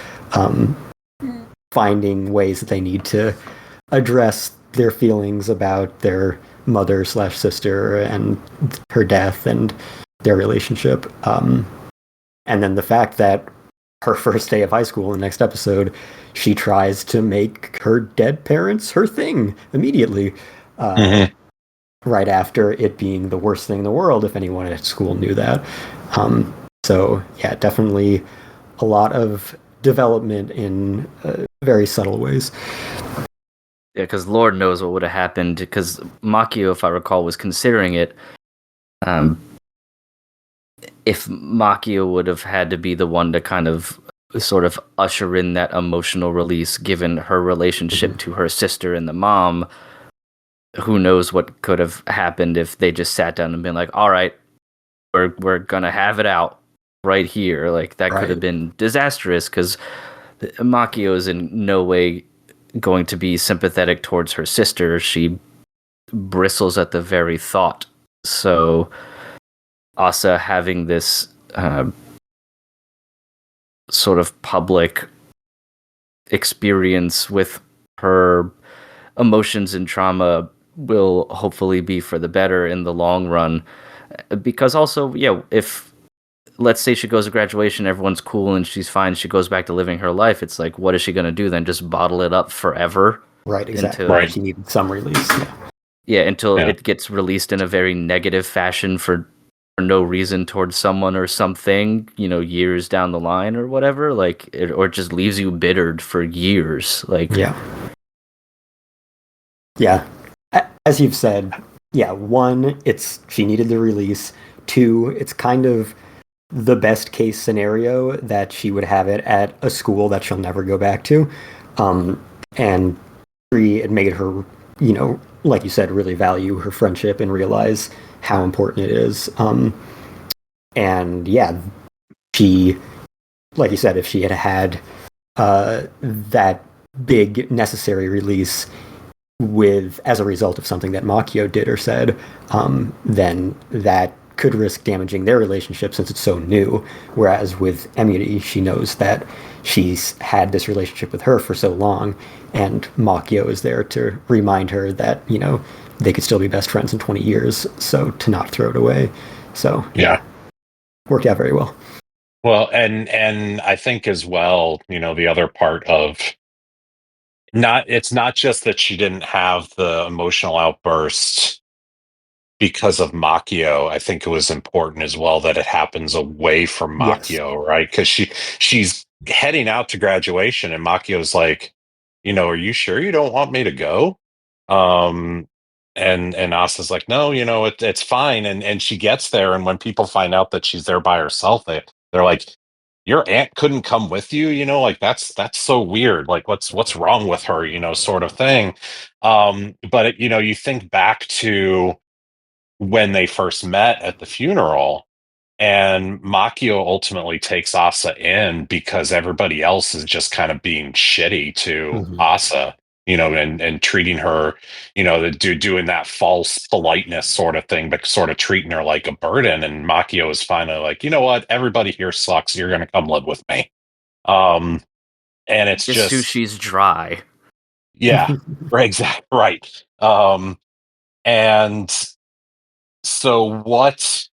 finding ways that they need to address their feelings about their mother/sister and her death and their relationship. And then the fact that her first day of high school, in the next episode, she tries to make her dead parents her thing immediately. Right after it being the worst thing in the world if anyone at school knew that. So yeah, definitely a lot of development in very subtle ways. Yeah, because Lord knows what would have happened, because Makio, if I recall, was considering it. if Makio would have had to be the one to kind of sort of usher in that emotional release, given her relationship to her sister and the mom, who knows what could have happened if they just sat down and been like, all right, we're gonna have it out right here. Like, that could have been disastrous, because Makio is in no way going to be sympathetic towards her sister. She bristles at the very thought. So Asa having this sort of public experience with her emotions and trauma will hopefully be for the better in the long run. Because also, if let's say she goes to graduation, everyone's cool and she's fine, she goes back to living her life, it's like, what is she going to do then? Just bottle it up forever? Right, exactly. Until, She needed some release. Until it gets released in a very negative fashion for no reason towards someone or something, years down the line or whatever, or it just leaves you bittered for years. Yeah. As you've said, one, she needed the release. Two, it's kind of the best case scenario that she would have it at a school that she'll never go back to. And three, it made her, like you said, really value her friendship and realize how important it is. She, like you said, if she had that big necessary release as a result of something that Makio did or said, then that could risk damaging their relationship since it's so new. Whereas with Emily, she knows that she's had this relationship with her for so long, and Makio is there to remind her that, they could still be best friends in 20 years, so to not throw it away. So, worked out very well. Well, and I think as well, the other part of it's not just that she didn't have the emotional outburst because of Makio. I think it was important as well that it happens away from Makio, right? Because she's heading out to graduation, and Makio's like, are you sure you don't want me to go? And Asa's like, no, it's fine. And she gets there, and when people find out that she's there by herself, they're like, your aunt couldn't come with you, like that's so weird. Like, what's wrong with her, sort of thing. But you think back to when they first met at the funeral, and Makio ultimately takes Asa in because everybody else is just kind of being shitty to Asa, and treating her, doing that false politeness sort of thing, but sort of treating her like a burden. And Makio is finally like, you know what? Everybody here sucks. You're going to come live with me. And it's just sushi's dry. Yeah, right. Exactly. Right. And so what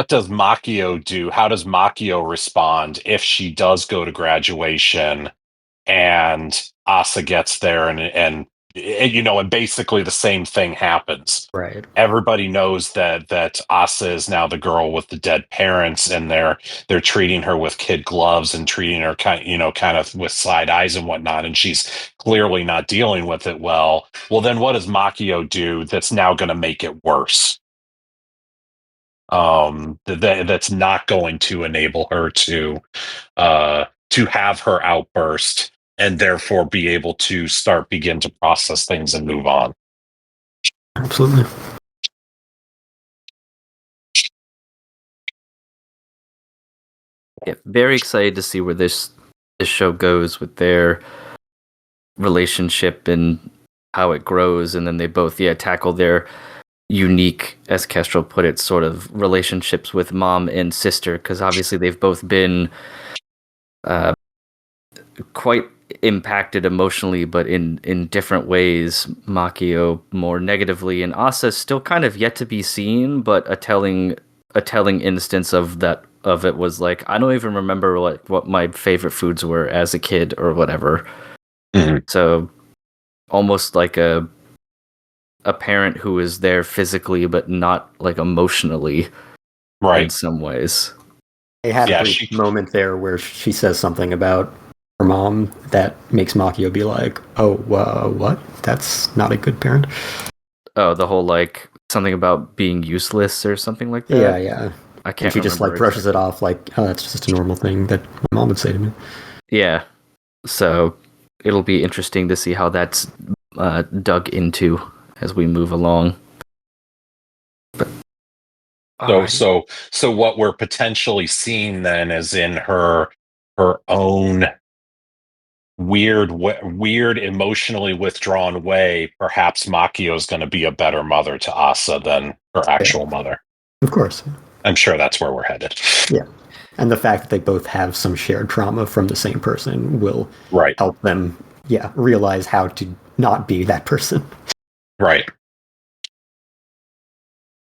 does Makio do? How does Makio respond if she does go to graduation and Asa gets there and basically the same thing happens? Right. Everybody knows that Asa is now the girl with the dead parents, and they're treating her with kid gloves and treating her kind of with side eyes and whatnot, and she's clearly not dealing with it well. Well, then what does Makio do that's now going to make it worse? That's not going to enable her to have her outburst and therefore be able to begin to process things and move on. Absolutely. Yeah, very excited to see where this show goes with their relationship and how it grows, and then they both tackle their unique, as Kestrel put it, sort of relationships with mom and sister, because obviously they've both been quite impacted emotionally, but in different ways. Makio more negatively, and Asa still kind of yet to be seen, but a telling instance of it was like, I don't even remember what my favorite foods were as a kid or whatever. So almost like a parent who is there physically but not like emotionally, right, in some ways. They had a brief moment there where she says something about her mom that makes Makio be like, oh, what? That's not a good parent. Oh, the whole like something about being useless or something like that. Yeah. I can't. She just like brushes it off, like, oh, that's just a normal thing that my mom would say to me. Yeah. So it'll be interesting to see how that's dug into as we move along. But, so what we're potentially seeing then is in her own weird emotionally withdrawn way, perhaps Makio is going to be a better mother to Asa than her actual mother. Of course. I'm sure that's where we're headed. Yeah. And the fact that they both have some shared trauma from the same person will help them, realize how to not be that person. Right.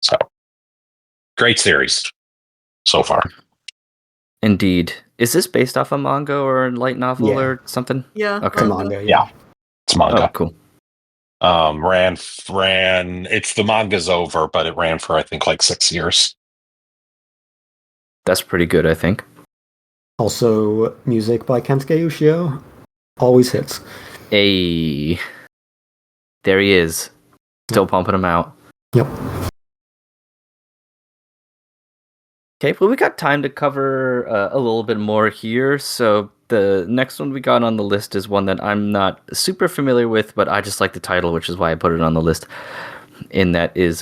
So, great series so far. Indeed. Is this based off a manga or a light novel or something? Yeah. Okay. It's a manga, Yeah. It's manga. Oh, cool. Ran. It's the manga's over, but it ran for I think like 6 years. That's pretty good, I think. Also, music by Kensuke Ushio always hits. Hey, there he is. Still pumping him out. Yep. Okay, well, we got time to cover a little bit more here. So the next one we got on the list is one that I'm not super familiar with, but I just like the title, which is why I put it on the list. And that is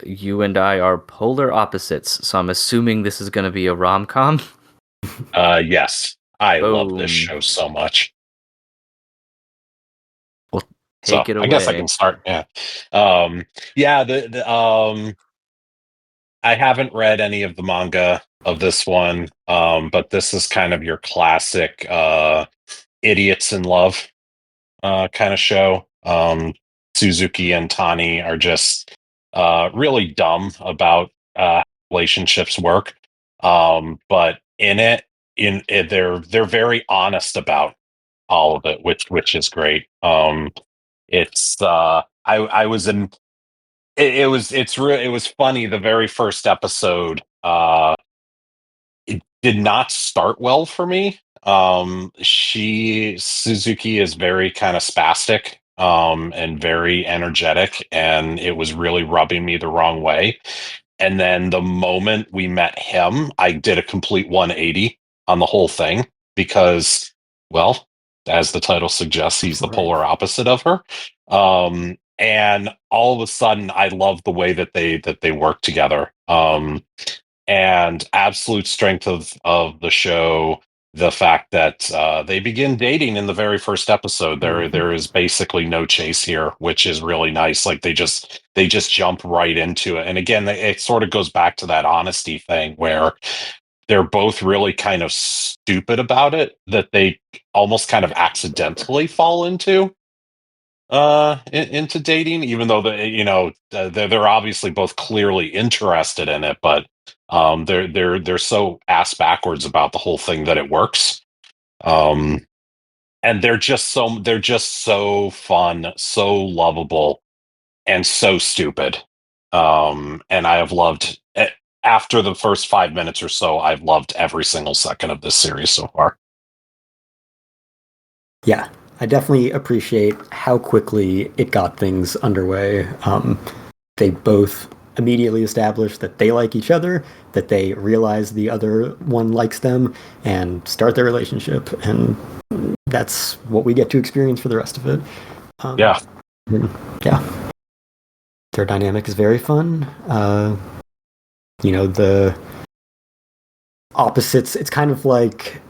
You and I Are Polar Opposites. So I'm assuming this is going to be a rom-com. Yes. I love this show so much. Well, take it away. I guess I can start. Yeah. I haven't read any of the manga of this one, but this is kind of your classic idiots in love kind of show. Suzuki and Tani are just really dumb about relationships work, but they're very honest about all of it, which is great. I was in. It was funny. The very first episode, it did not start well for me. Suzuki is very kind of spastic, and very energetic, and it was really rubbing me the wrong way. And then the moment we met him, I did a complete 180 on the whole thing because, well, as the title suggests, he's the polar opposite of her. And all of a sudden, I love the way that they work together. And absolute strength of the show, the fact that they begin dating in the very first episode. There is basically no chase here, which is really nice. Like they just jump right into it. And again, it sort of goes back to that honesty thing where they're both really kind of stupid about it, that they almost kind of accidentally fall into dating, even though they're obviously both clearly interested in it, but they're so ass backwards about the whole thing that it works. And they're just so fun, so lovable, and so stupid. And I have loved it. After the first 5 minutes or so, I've loved every single second of this series so far. Yeah, I definitely appreciate how quickly it got things underway. They both immediately established that they like each other, that they realize the other one likes them, and start their relationship. And that's what we get to experience for the rest of it. Yeah. Their dynamic is very fun. The opposites, it's kind of like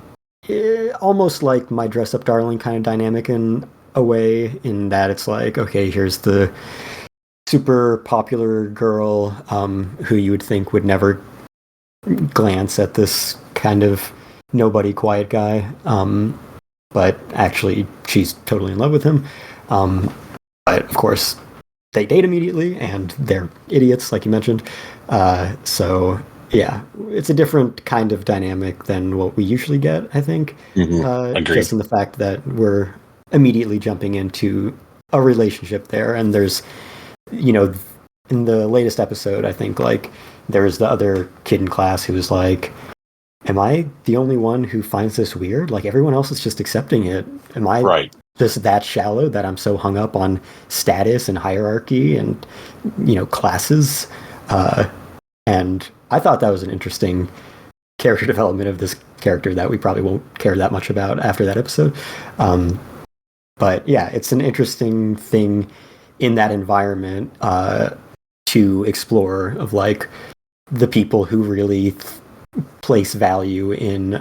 almost like My Dress Up Darling kind of dynamic in a way, in that it's like, okay, here's the super popular girl who you would think would never glance at this kind of nobody quiet guy, but actually she's totally in love with him. But of course they date immediately and they're idiots, like you mentioned. So yeah, it's a different kind of dynamic than what we usually get, I think. Agreed. Just in the fact that we're immediately jumping into a relationship there, and there's, in the latest episode, I think, like, there was the other kid in class who was like, am I the only one who finds this weird? Like, everyone else is just accepting it. Am I just that shallow that I'm so hung up on status and hierarchy and classes. And I thought that was an interesting character development of this character that we probably won't care that much about after that episode. But yeah, it's an interesting thing in that environment to explore of like the people who really place value in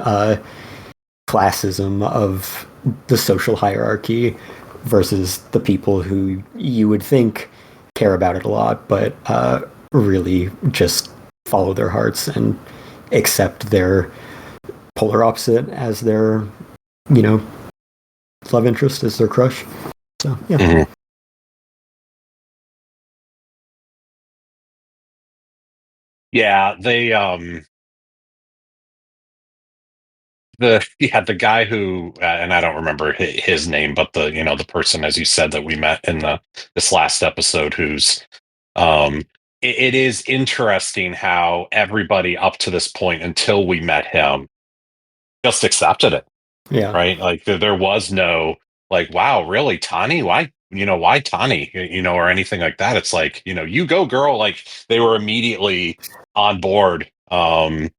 classism of the social hierarchy versus the people who you would think care about it a lot, but really just follow their hearts and accept their polar opposite as their, love interest, as their crush. So, yeah. Mm-hmm. Yeah, they the guy who and I don't remember his name, but the person, as you said, that we met in this last episode, who's it is interesting how everybody up to this point until we met him just accepted it. Yeah. Right. Like there was no like, wow, really, Tani? Why Tani? Or anything like that. It's like, you go, girl. Like they were immediately on board. And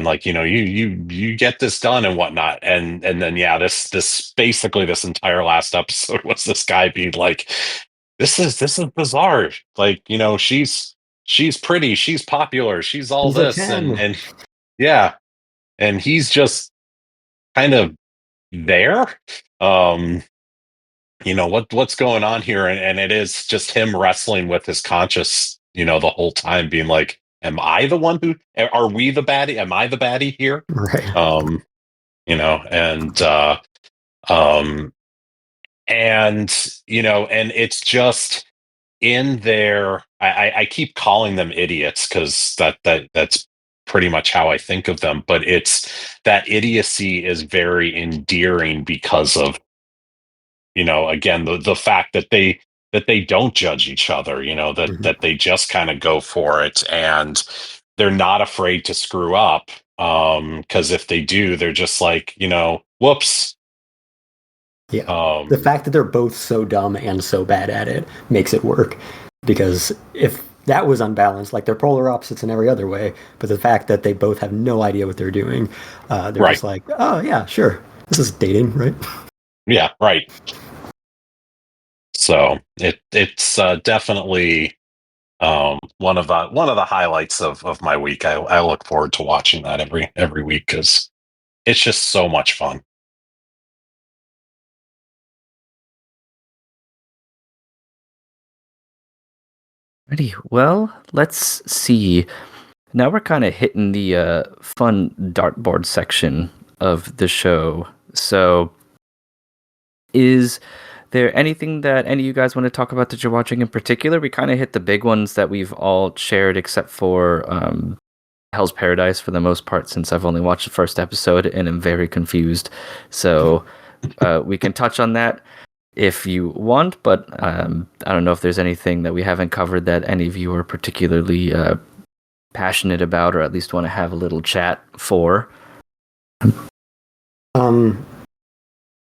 like, you get this done and whatnot. And then, yeah, this basically this entire last episode was this guy being like, this is bizarre. Like, she's pretty, she's popular, she's all He's a this. 10. And yeah. And he's just kind of there. What's going on here? And it is just him wrestling with his conscious, the whole time, being like, am I the one are we the baddie? Am I the baddie here? Right. And it's just in there. I keep calling them idiots because that's pretty much how I think of them. But it's that idiocy is very endearing because of, again, the fact that they don't judge each other, that they just kind of go for it, and they're not afraid to screw up. Because if they do, they're just like, whoops. Yeah. The fact that they're both so dumb and so bad at it makes it work. Because if that was unbalanced, like they're polar opposites in every other way, but the fact that they both have no idea what they're doing, they're right. Just like, oh yeah, sure, this is dating, right? Yeah, right. So it's definitely one of the highlights of my week. I look forward to watching that every week because it's just so much fun. Ready. Well, let's see. Now we're kind of hitting the fun dartboard section of the show. So, is there anything that any of you guys want to talk about that you're watching in particular? We kind of hit the big ones that we've all shared, except for Hell's Paradise for the most part, since I've only watched the first episode and am very confused. So we can touch on that if you want, but I don't know if there's anything that we haven't covered that any of you are particularly passionate about, or at least want to have a little chat for.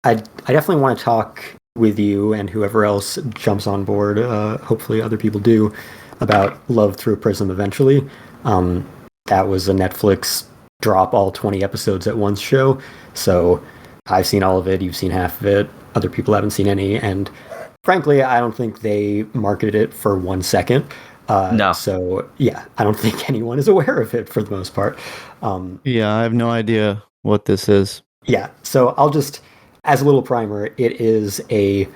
I definitely want to talk with you and whoever else jumps on board, hopefully other people do, about Love Through Prism eventually. That was a Netflix drop all 20 episodes at once show, so I've seen all of it, you've seen half of it, other people haven't seen any, and frankly, I don't think they marketed it for 1 second. No. So, yeah, I don't think anyone is aware of it for the most part. Yeah, I have no idea what this is. Yeah, so I'll just, as a little primer, it is a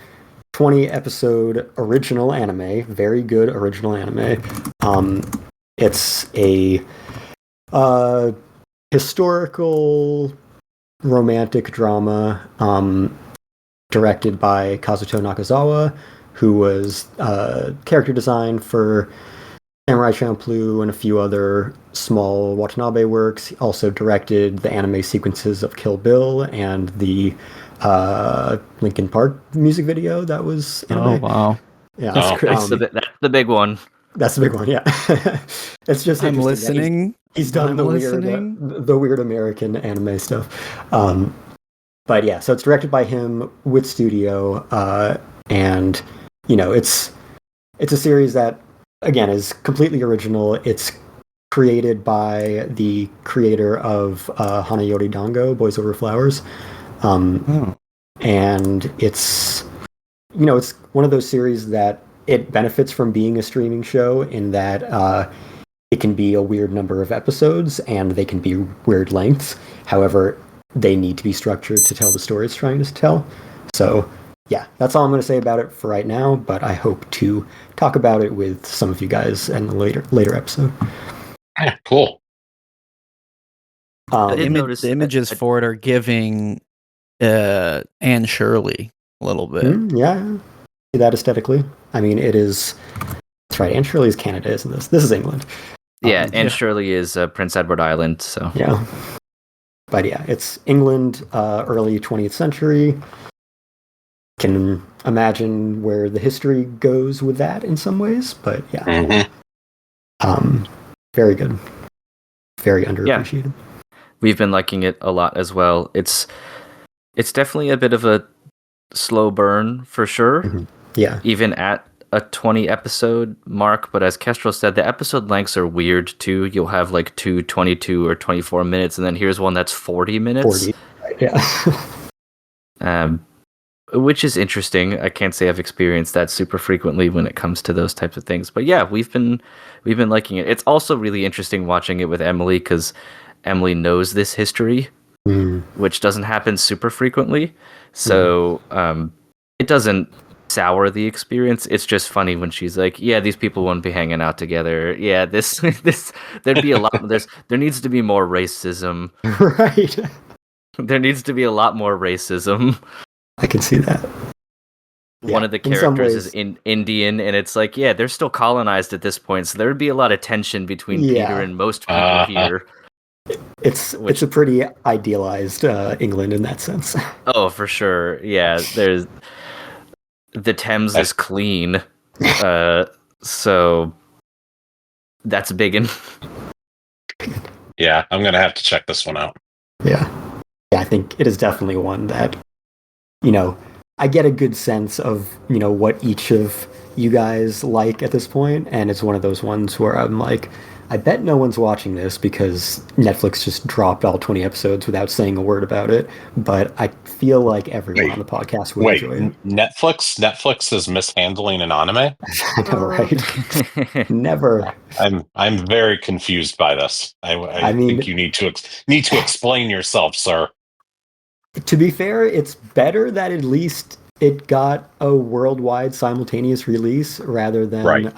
20-episode original anime, very good original anime. It's a historical romantic drama directed by Kazuto Nakazawa, who was character design for Samurai Champloo and a few other small Watanabe works. He also directed the anime sequences of Kill Bill and the Linkin Park music video that was anime. Oh, wow. Yeah, That's the big one. That's the big one, yeah. It's just I'm listening. He's done the weird American anime stuff. but yeah, so it's directed by him with studio, and it's a series that again is completely original. It's created by the creator of Hanayori Dango, Boys Over Flowers, and it's it's one of those series that it benefits from being a streaming show in that it can be a weird number of episodes and they can be weird lengths. However, they need to be structured to tell the story it's trying to tell. So yeah, that's all I'm going to say about it for right now, but I hope to talk about it with some of you guys in a later episode. Yeah, cool. The images for it are giving Anne Shirley a little bit. Yeah, see that aesthetically. I mean, it is. That's right. Anne Shirley is Canada, isn't this? This is England. Yeah, Anne Shirley is Prince Edward Island. So yeah, but yeah, it's England, early 20th century. Can imagine where the history goes with that in some ways, but yeah, very good, very underappreciated. Yeah. We've been liking it a lot as well. It's definitely a bit of a slow burn for sure. Yeah, even at a 20 episode mark, but as Kestrel said, the episode lengths are weird too. You'll have like 22 or 24 minutes, and then here's one that's 40 minutes. 40, yeah. Which is interesting. I can't say I've experienced that super frequently when it comes to those types of things, but yeah, we've been liking it. It's also really interesting watching it with Emily because Emily knows this history, which doesn't happen super frequently. So it doesn't sour the experience. It's just funny when she's like, yeah, these people wouldn't be hanging out together. Yeah, this there'd be a lot. There needs to be more racism. Right. There needs to be a lot more racism. I can see that. One of the characters is Indian, and it's like, yeah, they're still colonized at this point, so there'd be a lot of tension between Peter and most people here. It's a pretty idealized England in that sense. Oh, for sure. Yeah, there's the Thames is clean, so that's biggin. Yeah, I'm gonna have to check this one out. Yeah, I think it is definitely one that I get a good sense of what each of you guys like at this point, and it's one of those ones where I'm like, I bet no one's watching this because Netflix just dropped all 20 episodes without saying a word about it. But I feel like everyone on the podcast will enjoy it. Netflix is mishandling an anime? I know, right? Never. I'm very confused by this. I think you need to explain yourself, sir. To be fair, it's better that at least it got a worldwide simultaneous release rather than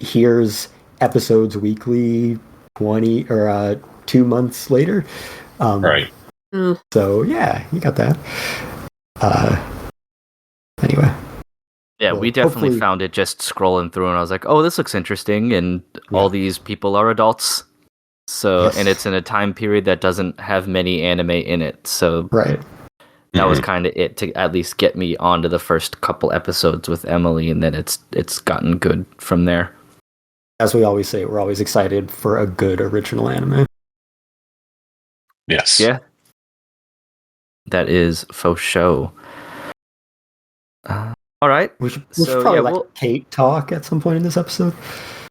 here's episodes weekly 20 or 2 months later. Right. So yeah, you got that. Anyway. Yeah, we definitely found it just scrolling through, and I was like, oh, this looks interesting, and all these people are adults. So, and it's in a time period that doesn't have many anime in it. So that was kind of it to at least get me onto the first couple episodes with Emily, and then it's gotten good from there. As we always say, we're always excited for a good original anime. Yes. Yeah. That is faux show. All right. We should probably let Kate talk at some point in this episode.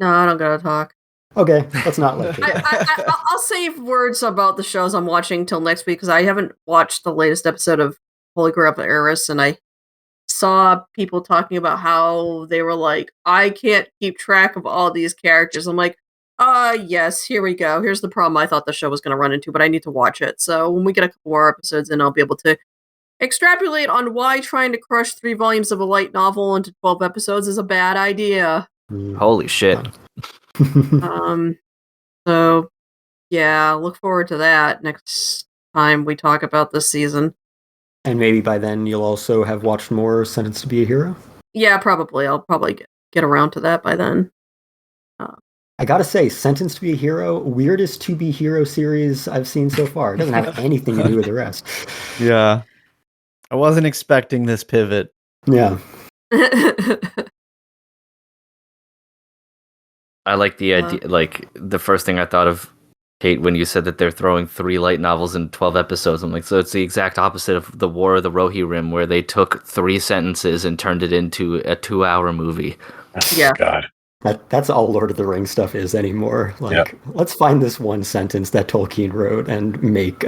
No, I don't gotta talk. Okay, let's not let Kate. I'll save words about the shows I'm watching till next week because I haven't watched the latest episode of Holy Grail of Eris, and I saw people talking about how they were like, I can't keep track of all these characters. I'm like, yes, here we go. Here's the problem I thought the show was going to run into, but I need to watch it. So when we get a couple more episodes in, I'll be able to extrapolate on why trying to crush 3 volumes of a light novel into 12 episodes is a bad idea. Holy shit. So yeah, look forward to that next time we talk about this season. And maybe by then you'll also have watched more Sentenced to be a Hero? Yeah, probably. I'll probably get around to that by then. I gotta say, Sentenced to be a Hero, weirdest to be hero series I've seen so far. It doesn't have anything to do with the rest. Yeah. I wasn't expecting this pivot. Yeah. I like the idea, like the first thing I thought of Kate, when you said that they're throwing 3 light novels in 12 episodes, I'm like, so it's the exact opposite of the War of the Rohirrim, where they took 3 sentences and turned it into a 2-hour movie. Yeah. God. That's all Lord of the Rings stuff is anymore. Like, let's find this one sentence that Tolkien wrote and make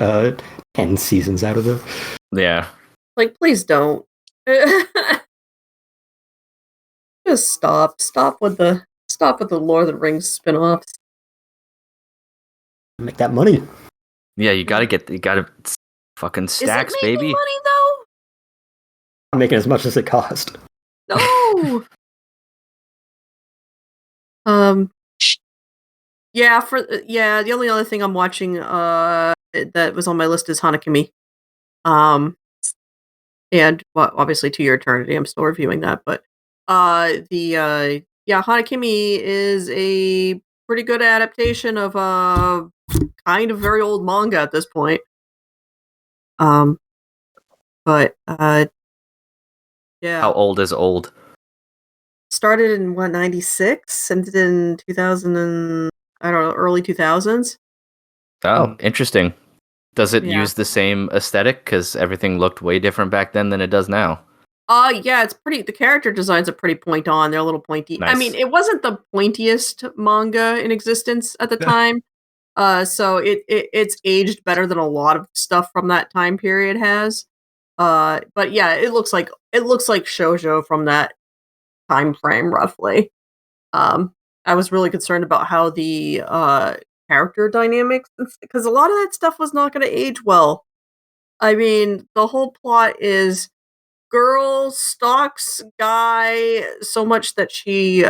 10 seasons out of it. Yeah. Like, please don't. Just stop. Stop with the Lord of the Rings spin-offs. Make that money. Yeah, you gotta fucking stacks, Is it making baby. money though? I'm making as much as it cost. No. Yeah, the only other thing I'm watching that was on my list is Hanakimi. And well, obviously To Your Eternity, I'm still reviewing that, but Hanakimi is a pretty good adaptation of a kind of very old manga at this point. But yeah. How old is old? Started in 96, ended in 2000 and I don't know, early 2000s. Oh, interesting. Does it Yeah. use the same aesthetic? Because everything looked way different back then than it does now. Yeah, it's pretty. The character designs are pretty point on. They're a little pointy. Nice. I mean, it wasn't the pointiest manga in existence at the time. So it's aged better than a lot of stuff from that time period has. But yeah, it looks like shoujo from that time frame roughly. I was really concerned about how the character dynamics, because a lot of that stuff was not going to age well. I mean, the whole plot is girl stalks guy so much that she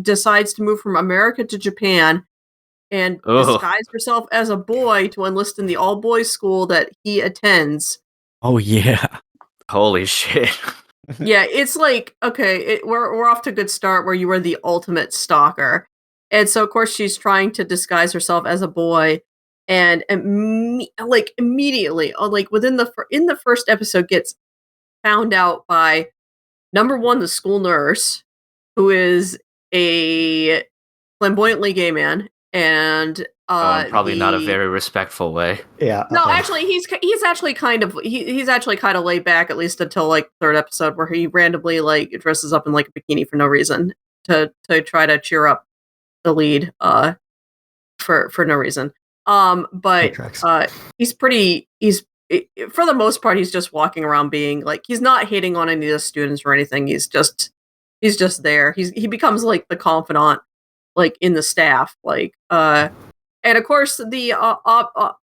decides to move from America to Japan and disguise herself as a boy to enlist in the all boys school that he attends. Oh yeah. Holy shit. Yeah, it's like, okay, we're off to a good start where you were the ultimate stalker. And so of course she's trying to disguise herself as a boy and immediately, like within in the first episode gets found out by number 1, the school nurse, who is a flamboyantly gay man, and probably not a very respectful way. Yeah. No, actually, he's actually kind of he's actually kind of laid back, at least until like third episode, where he randomly like dresses up in like a bikini for no reason to try to cheer up the lead for no reason. But he's for the most part he's just walking around being like, he's not hating on any of the students or anything. He's just there. He becomes like the confidant like in the staff, like and of course the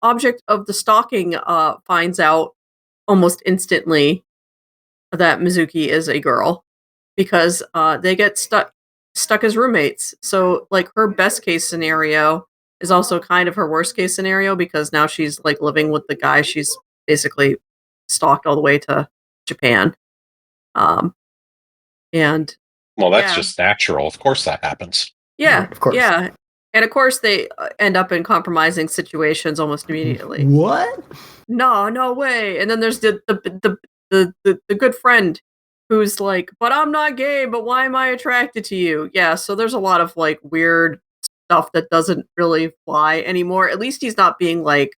object of the stalking finds out almost instantly that Mizuki is a girl, because they get stuck as roommates. So like her best case scenario is also kind of her worst case scenario, because now she's like living with the guy she's basically stalked all the way to Japan. And well, that's just natural. Of course that happens. Yeah, of course. Yeah. And of course they end up in compromising situations almost immediately. What? No way. And then there's the good friend who's like, but I'm not gay, but why am I attracted to you? Yeah, so there's a lot of like weird stuff that doesn't really fly anymore. At least he's not being like,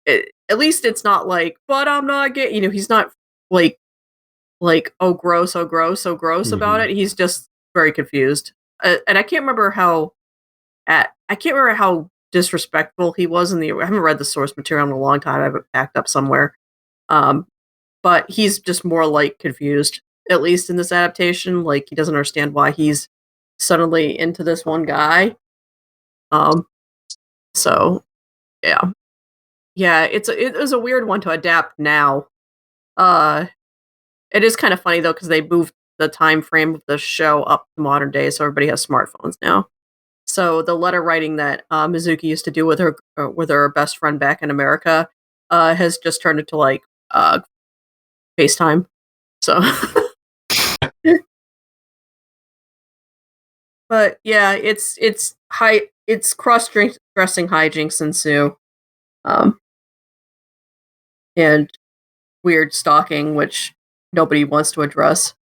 at least it's not like, but I'm not gay. You know, he's not like oh gross about it. He's just very confused. And I can't remember how disrespectful he was I haven't read the source material in a long time. I have it backed up somewhere. But he's just more like confused, at least in this adaptation. Like he doesn't understand why he's suddenly into this one guy. So yeah. It was a weird one to adapt now. It is kind of funny though, because they moved the time frame of the show up to modern day, so everybody has smartphones now. So the letter writing that Mizuki used to do with her best friend back in America has just turned into like FaceTime. So, but yeah, it's cross-dressing hijinks ensue, and weird stalking, which nobody wants to address.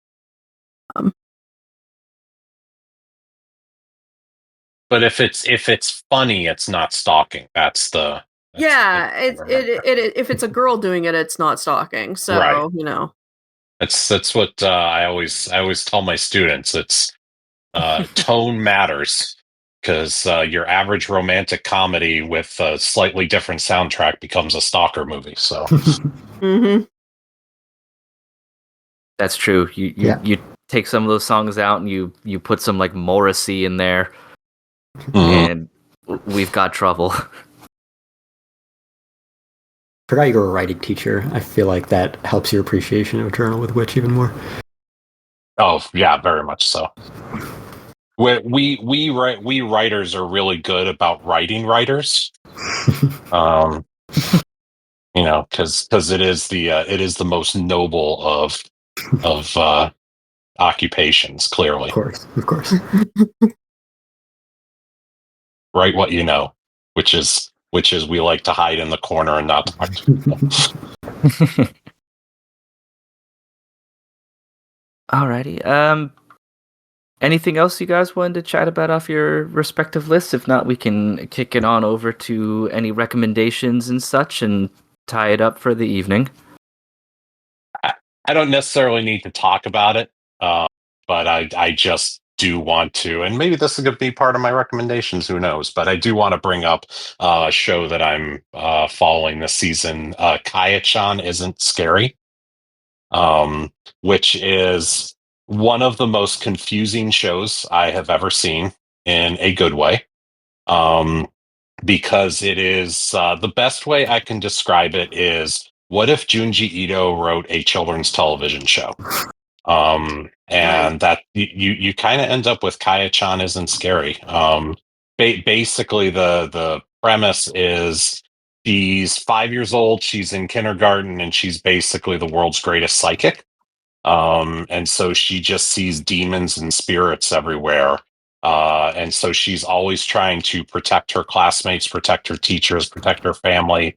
But if it's funny, it's not stalking. That's the if it's a girl doing it, it's not stalking. So Right. you know, that's what I always tell my students. It's tone matters, because your average romantic comedy with a slightly different soundtrack becomes a stalker movie. So mm-hmm. That's true. You take some of those songs out and you put some like Morrissey in there, and we've got trouble. Forgot you were a writing teacher. I feel like that helps your appreciation of Journal with Witch even more. Oh yeah, very much so. We writers are really good about writing writers. You know, because it is the most noble of occupations. Clearly, of course. Write what you know, which is we like to hide in the corner and not talk to people. Alrighty. Anything else you guys wanted to chat about off your respective lists? If not, we can kick it on over to any recommendations and such and tie it up for the evening. I don't necessarily need to talk about it, but I just do want to, and maybe this is going to be part of my recommendations, who knows, but I do want to bring up a show that I'm following this season. Kaya-chan Isn't Scary, which is one of the most confusing shows I have ever seen, in a good way, because it is the best way I can describe it is, what if Junji Ito wrote a children's television show? And that you kind of end up with Kaya-chan Isn't Scary. Basically, the premise is, she's 5 years old, she's in kindergarten, and she's basically the world's greatest psychic. And so she just sees demons and spirits everywhere. And so she's always trying to protect her classmates, protect her teachers, protect her family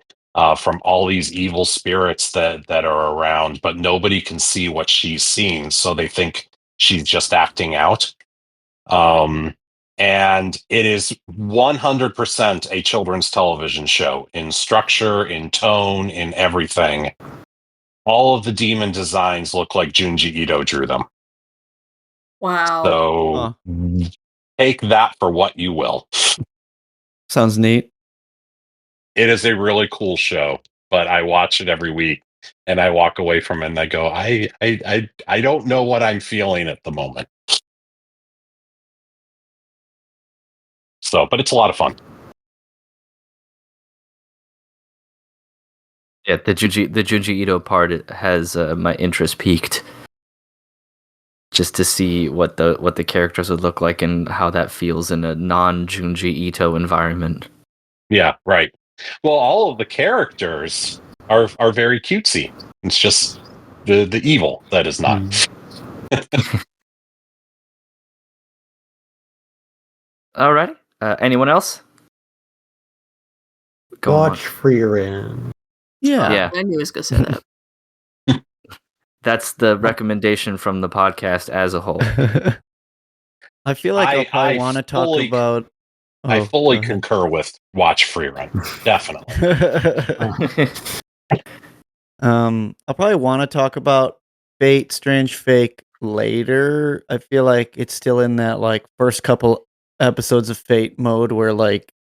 from all these evil spirits that are around, but nobody can see what she's seeing, so they think she's just acting out. And it is 100% a children's television show, in structure, in tone, in everything. All of the demon designs look like Junji Ito drew them. Wow. So take that for what you will. Sounds neat. It is a really cool show, but I watch it every week and I walk away from it and I go, I don't know what I'm feeling at the moment. So, but it's a lot of fun. Yeah, the Junji Ito part has my interest peaked, just to see what the characters would look like and how that feels in a non-Junji Ito environment. Yeah, right. Well, all of the characters are very cutesy. It's just the evil that is not. Alrighty. Anyone else? Watch Frieren. Yeah. I knew he was going to say that. That's the recommendation from the podcast as a whole. I feel like I'll probably want to talk about... I fully concur with Watch Frieren. Definitely. I'll probably want to talk about Fate Strange Fake later. I feel like it's still in that like first couple episodes of Fate mode where like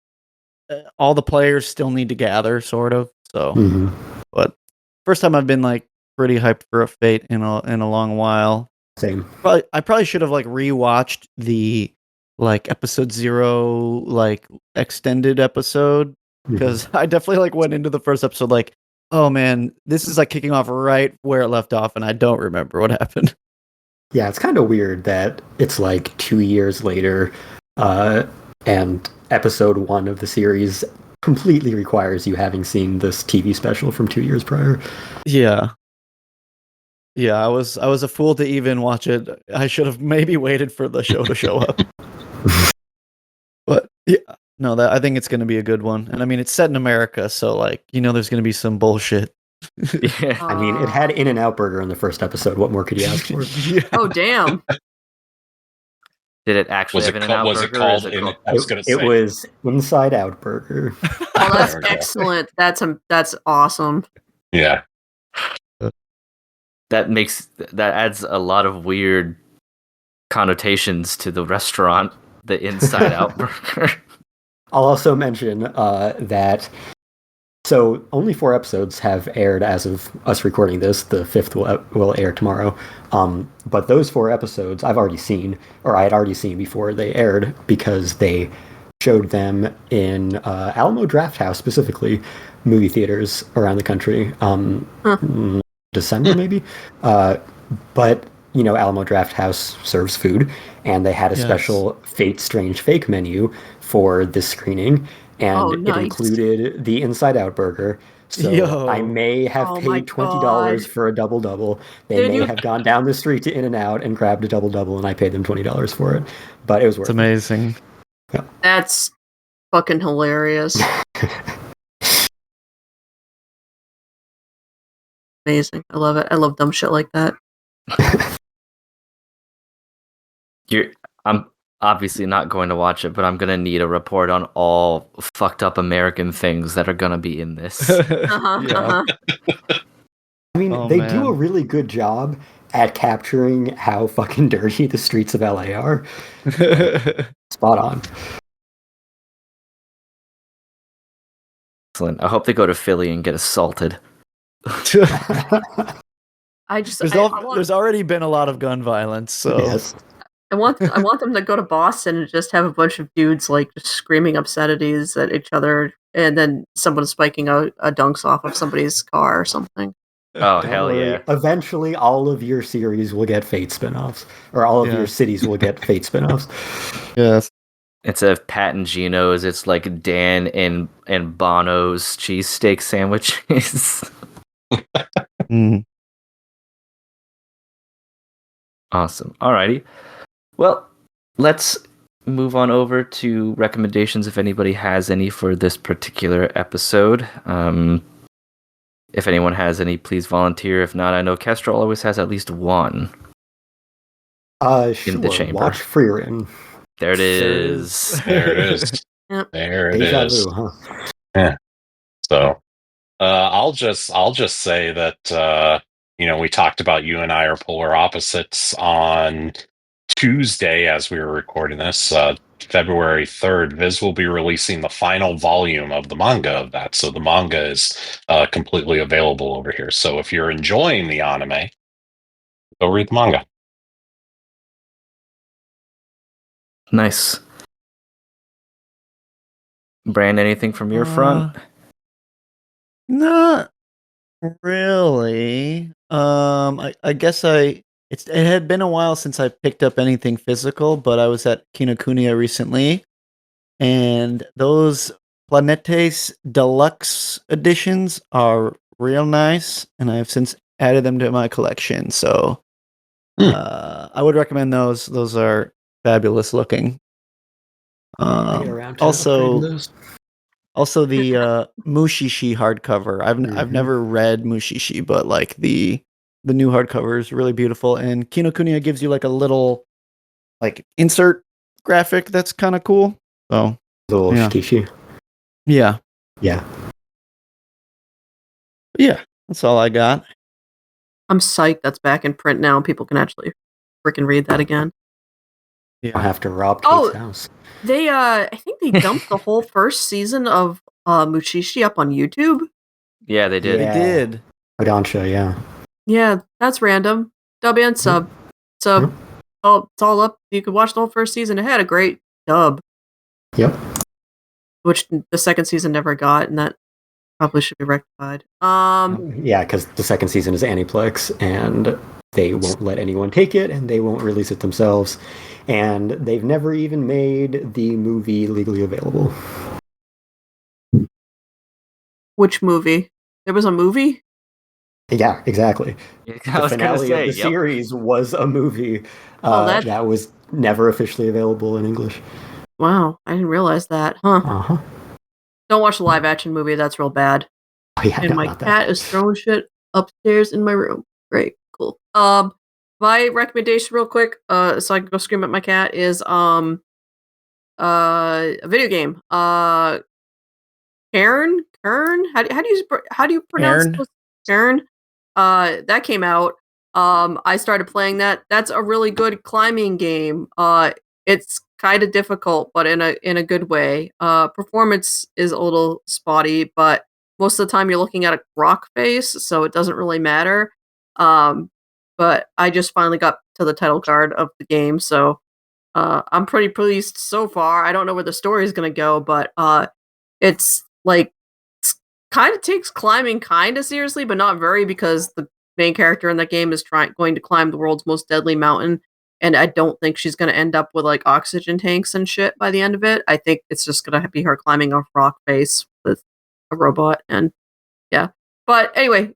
all the players still need to gather, sort of. So, but first time I've been like pretty hyped for a Fate in a long while. Same. I probably should have like rewatched the like episode 0 like extended episode, because I definitely like went into the first episode like, oh man, this is like kicking off right where it left off, and I don't remember what happened. Yeah, it's kind of weird that it's like 2 years later, and episode 1 of the series completely requires you having seen this TV special from 2 years prior. Yeah, I was a fool to even watch it. I should have maybe waited for the show to show up. But yeah, no, I think it's going to be a good one. And I mean, it's set in America, so like, there's going to be some bullshit. Yeah. I mean, it had In-N-Out Burger in the first episode. What more could you ask for? Oh, damn. Did it actually Was have it In-N-Out was burger? it called? Or is it called- I was going to It say was Inside Out Burger. Oh, that's There we go. excellent. That's awesome. Yeah. that adds a lot of weird connotations to the restaurant. The Inside Out burger. I'll also mention that. So only 4 episodes have aired as of us recording this. The 5th will air tomorrow. But those 4 episodes I've already seen, or I had already seen before they aired, because they showed them in Alamo Drafthouse, specifically movie theaters around the country. December maybe. But Alamo Drafthouse serves food, and they had a special Fate Strange Fake menu for this screening. And it included the Inside Out burger. So I may have paid $20 for a double-double. They may have gone down the street to In-N-Out and grabbed a double-double, and I paid them $20 for it. But it was worth it. It's amazing. Yeah. That's fucking hilarious. Amazing. I love it. I love dumb shit like that. I'm obviously not going to watch it, but I'm going to need a report on all fucked up American things that are going to be in this. I mean, they do a really good job at capturing how fucking dirty the streets of LA are. Spot on. Excellent. I hope they go to Philly and get assaulted. There's already been a lot of gun violence, so yes. I want them to go to Boston and just have a bunch of dudes like just screaming obscenities at each other, and then someone spiking a dunks off of somebody's car or something. Oh, hell yeah. Eventually, all of your series will get Fate spin-offs. Or all of your cities will get Fate spin-offs. Yes. Instead of Pat and Gino's, it's like Dan and Bono's cheesesteak sandwiches. Awesome. Alrighty. Well, let's move on over to recommendations if anybody has any for this particular episode. If anyone has any, please volunteer. If not, I know Kestrel always has at least one. Sure. In the chamber. Watch Frieren. There it is. There it is. Yep. There it Deja is. vu, huh? Yeah. So, I'll just say that we talked about you and I are polar opposites on Tuesday as we were recording this. February 3rd, Viz will be releasing the final volume of the manga of that. So the manga is completely available over here. So if you're enjoying the anime, go read the manga. Nice. Brand, anything from your front? Not really. I guess it had been a while since I picked up anything physical, but I was at Kinokuniya recently, and those Planetes Deluxe editions are real nice, and I have since added them to my collection. So I would recommend those. Those are fabulous looking. Also the Mushishi hardcover. I've never read Mushishi, but like the new hardcover is really beautiful, and Kinokuniya gives you like a little like insert graphic that's kind of cool. So little shikishi. Yeah. Yeah. Yeah, that's all I got. I'm psyched that's back in print now and people can actually freaking read that again. I'll have to rob Kate's house. They I think they dumped the whole first season of Mushishi up on YouTube. Yeah, they did. They did. Kodansha, yeah. Yeah, that's random. Dub and sub. So it's all up. You could watch the whole first season. It had a great dub. Yep. Which the second season never got, and that probably should be rectified. Yeah, because the second season is Aniplex, and they won't let anyone take it, and they won't release it themselves. And they've never even made the movie legally available. Which movie? There was a movie? Yeah, exactly. The finale of the series was a movie that was never officially available in English. Wow, I didn't realize that. Huh. Uh-huh. Don't watch the live action movie, that's real bad. Oh, yeah, and my cat is throwing shit upstairs in my room. Great, cool. my recommendation, real quick, so I can go scream at my cat, is a video game. Kern? How do you pronounce Kern? those? Kern? That came out. I started playing that. That's a really good climbing game. It's kind of difficult, but in a good way. Performance is a little spotty, but most of the time you're looking at a rock face, so it doesn't really matter. Um, but I just finally got to the title card of the game, so I'm pretty pleased so far. I don't know where the story is going to go, but it's like kind of takes climbing kind of seriously, but not very, because the main character in that game is going to climb the world's most deadly mountain, and I don't think she's going to end up with like oxygen tanks and shit by the end of it. I think it's just going to be her climbing a rock face with a robot, and yeah. But anyway,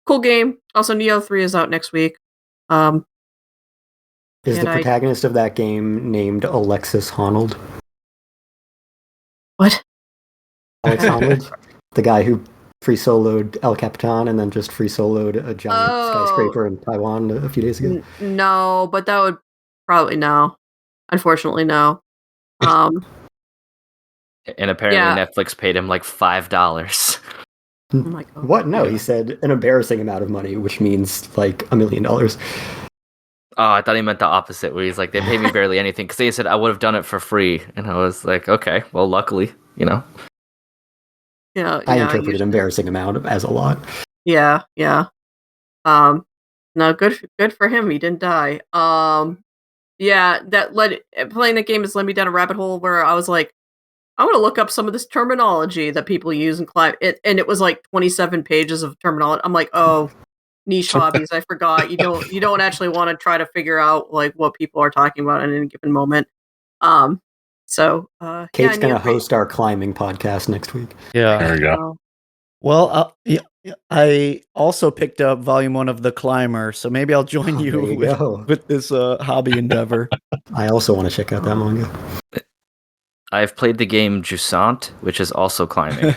cool game. Also, Neo 3 is out next week. Is the protagonist of that game named Alexis Honnold? What? Alex Honnold? The guy who free soloed El Capitan and then just free soloed a giant skyscraper in Taiwan a few days ago? No, but that would probably no. Unfortunately, no. And apparently Netflix paid him like $5. Oh my God. What? No, he said an embarrassing amount of money, which means like $1 million. Oh, I thought he meant the opposite, where he's like, they paid me barely anything, because they said I would have done it for free. And I was like, okay, well, luckily, you know. Yeah, I interpreted embarrassing amount as a lot. Yeah. No, good for him. He didn't die. Yeah, playing that game has led me down a rabbit hole where I was like, I want to look up some of this terminology that people use in climb. And it was like 27 pages of terminology. I'm like, oh, niche hobbies. I forgot. You don't actually want to try to figure out like what people are talking about at any given moment. So Kate's gonna host our climbing podcast next week. Yeah, there we go. Well, I also picked up Volume 1 of The Climber, so maybe I'll join you with this hobby endeavor. I also want to check out that manga. I've played the game Jusant, which is also climbing.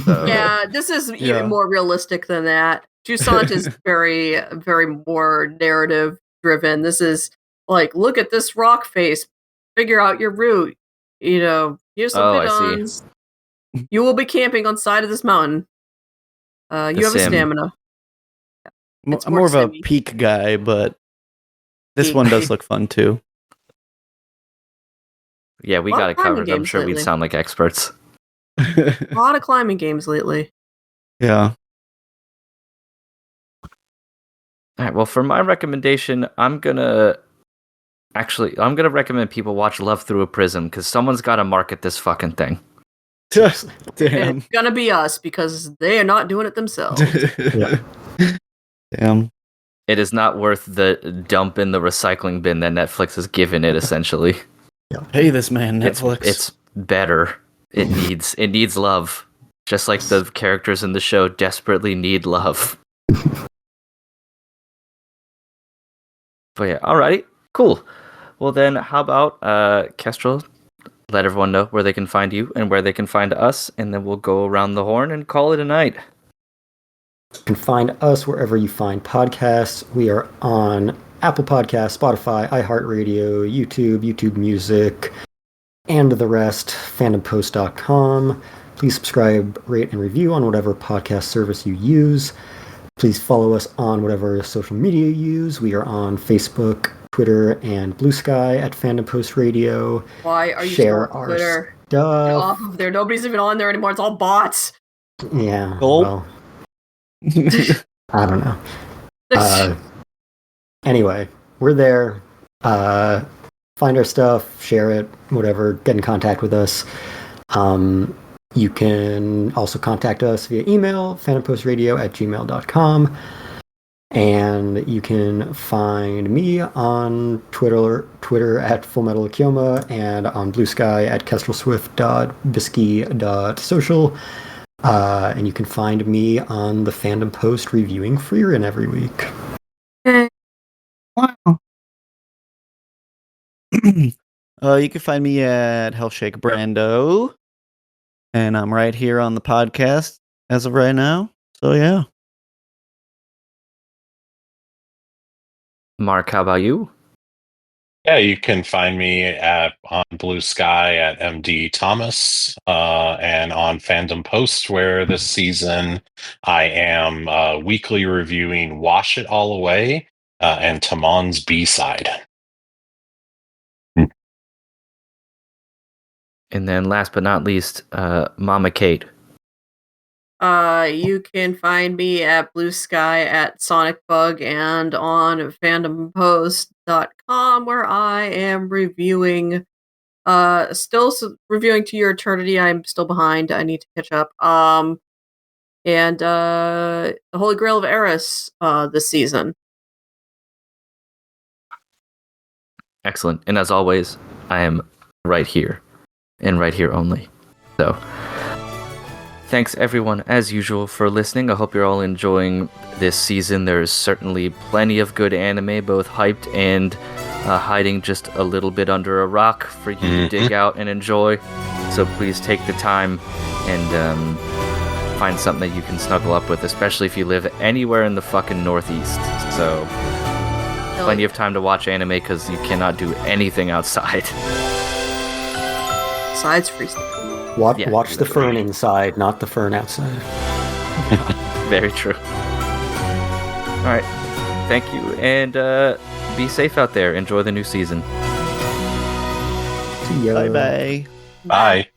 So. Yeah, this is even more realistic than that. Jusant is very, very more narrative driven. This is like, look at this rock face, figure out your route. You know, here's some bidons. You will be camping on side of this mountain. You have a stamina. I'm more of a peak guy, but this one does look fun too. Yeah, we got it covered. I'm sure we'd sound like experts. A lot of climbing games lately. Yeah. All right. Well, for my recommendation, I'm gonna recommend people watch Love Through a Prism, because someone's got to market this fucking thing. Damn. It's gonna be us, because they are not doing it themselves. Damn. It is not worth the dump in the recycling bin that Netflix has given it, essentially. Pay this man, Netflix. It's better. It needs love. Just like the characters in the show desperately need love. But yeah, alrighty. Cool. Well then, how about Kestrel, let everyone know where they can find you and where they can find us, and then we'll go around the horn and call it a night. You can find us wherever you find podcasts. We are on Apple Podcasts, Spotify, iHeartRadio, YouTube Music, and the rest, fandompost.com. Please subscribe, rate, and review on whatever podcast service you use. Please follow us on whatever social media you use. We are on Facebook, Twitter, and Blue Sky at Fandom Post Radio. Why are you Share still on our Twitter? stuff. Get off of there. Nobody's even on there anymore. It's all bots. Yeah. Well, I don't know. Anyway, we're there. Find our stuff, share it, whatever. Get in contact with us. You can also contact us via email, fandompostradio@gmail.com. And you can find me on Twitter at FullMetalAkioma, and on Blue Sky at kestrelswift.bisky.social. And you can find me on the Fandom Post reviewing Frieren every week. Wow. You can find me at Hellshake Brando, and I'm right here on the podcast as of right now. So yeah. Mark, how about you? Yeah, you can find me on Blue Sky at MD Thomas, and on Fandom Post, where this season I am weekly reviewing Wash It All Away and Tamon's B-side. And then last but not least, Mama Kate. You can find me at Blue Sky at Sonic Bug and on fandompost.com, where I am reviewing reviewing To Your Eternity. I'm still behind. I need to catch up. And The Holy Grail of Eris this season. Excellent. And as always, I am right here and right here only. So thanks everyone as usual for listening. I hope you're all enjoying this season. There's certainly plenty of good anime, both hyped and hiding just a little bit under a rock for you to dig out and enjoy. So please take the time and find something that you can snuggle up with, especially if you live anywhere in the fucking Northeast. So plenty of time to watch anime because you cannot do anything outside. Besides freestyle. Watch the fern inside, not the fern outside. Very true. All right. Thank you. And be safe out there. Enjoy the new season. See ya. Bye bye. Bye.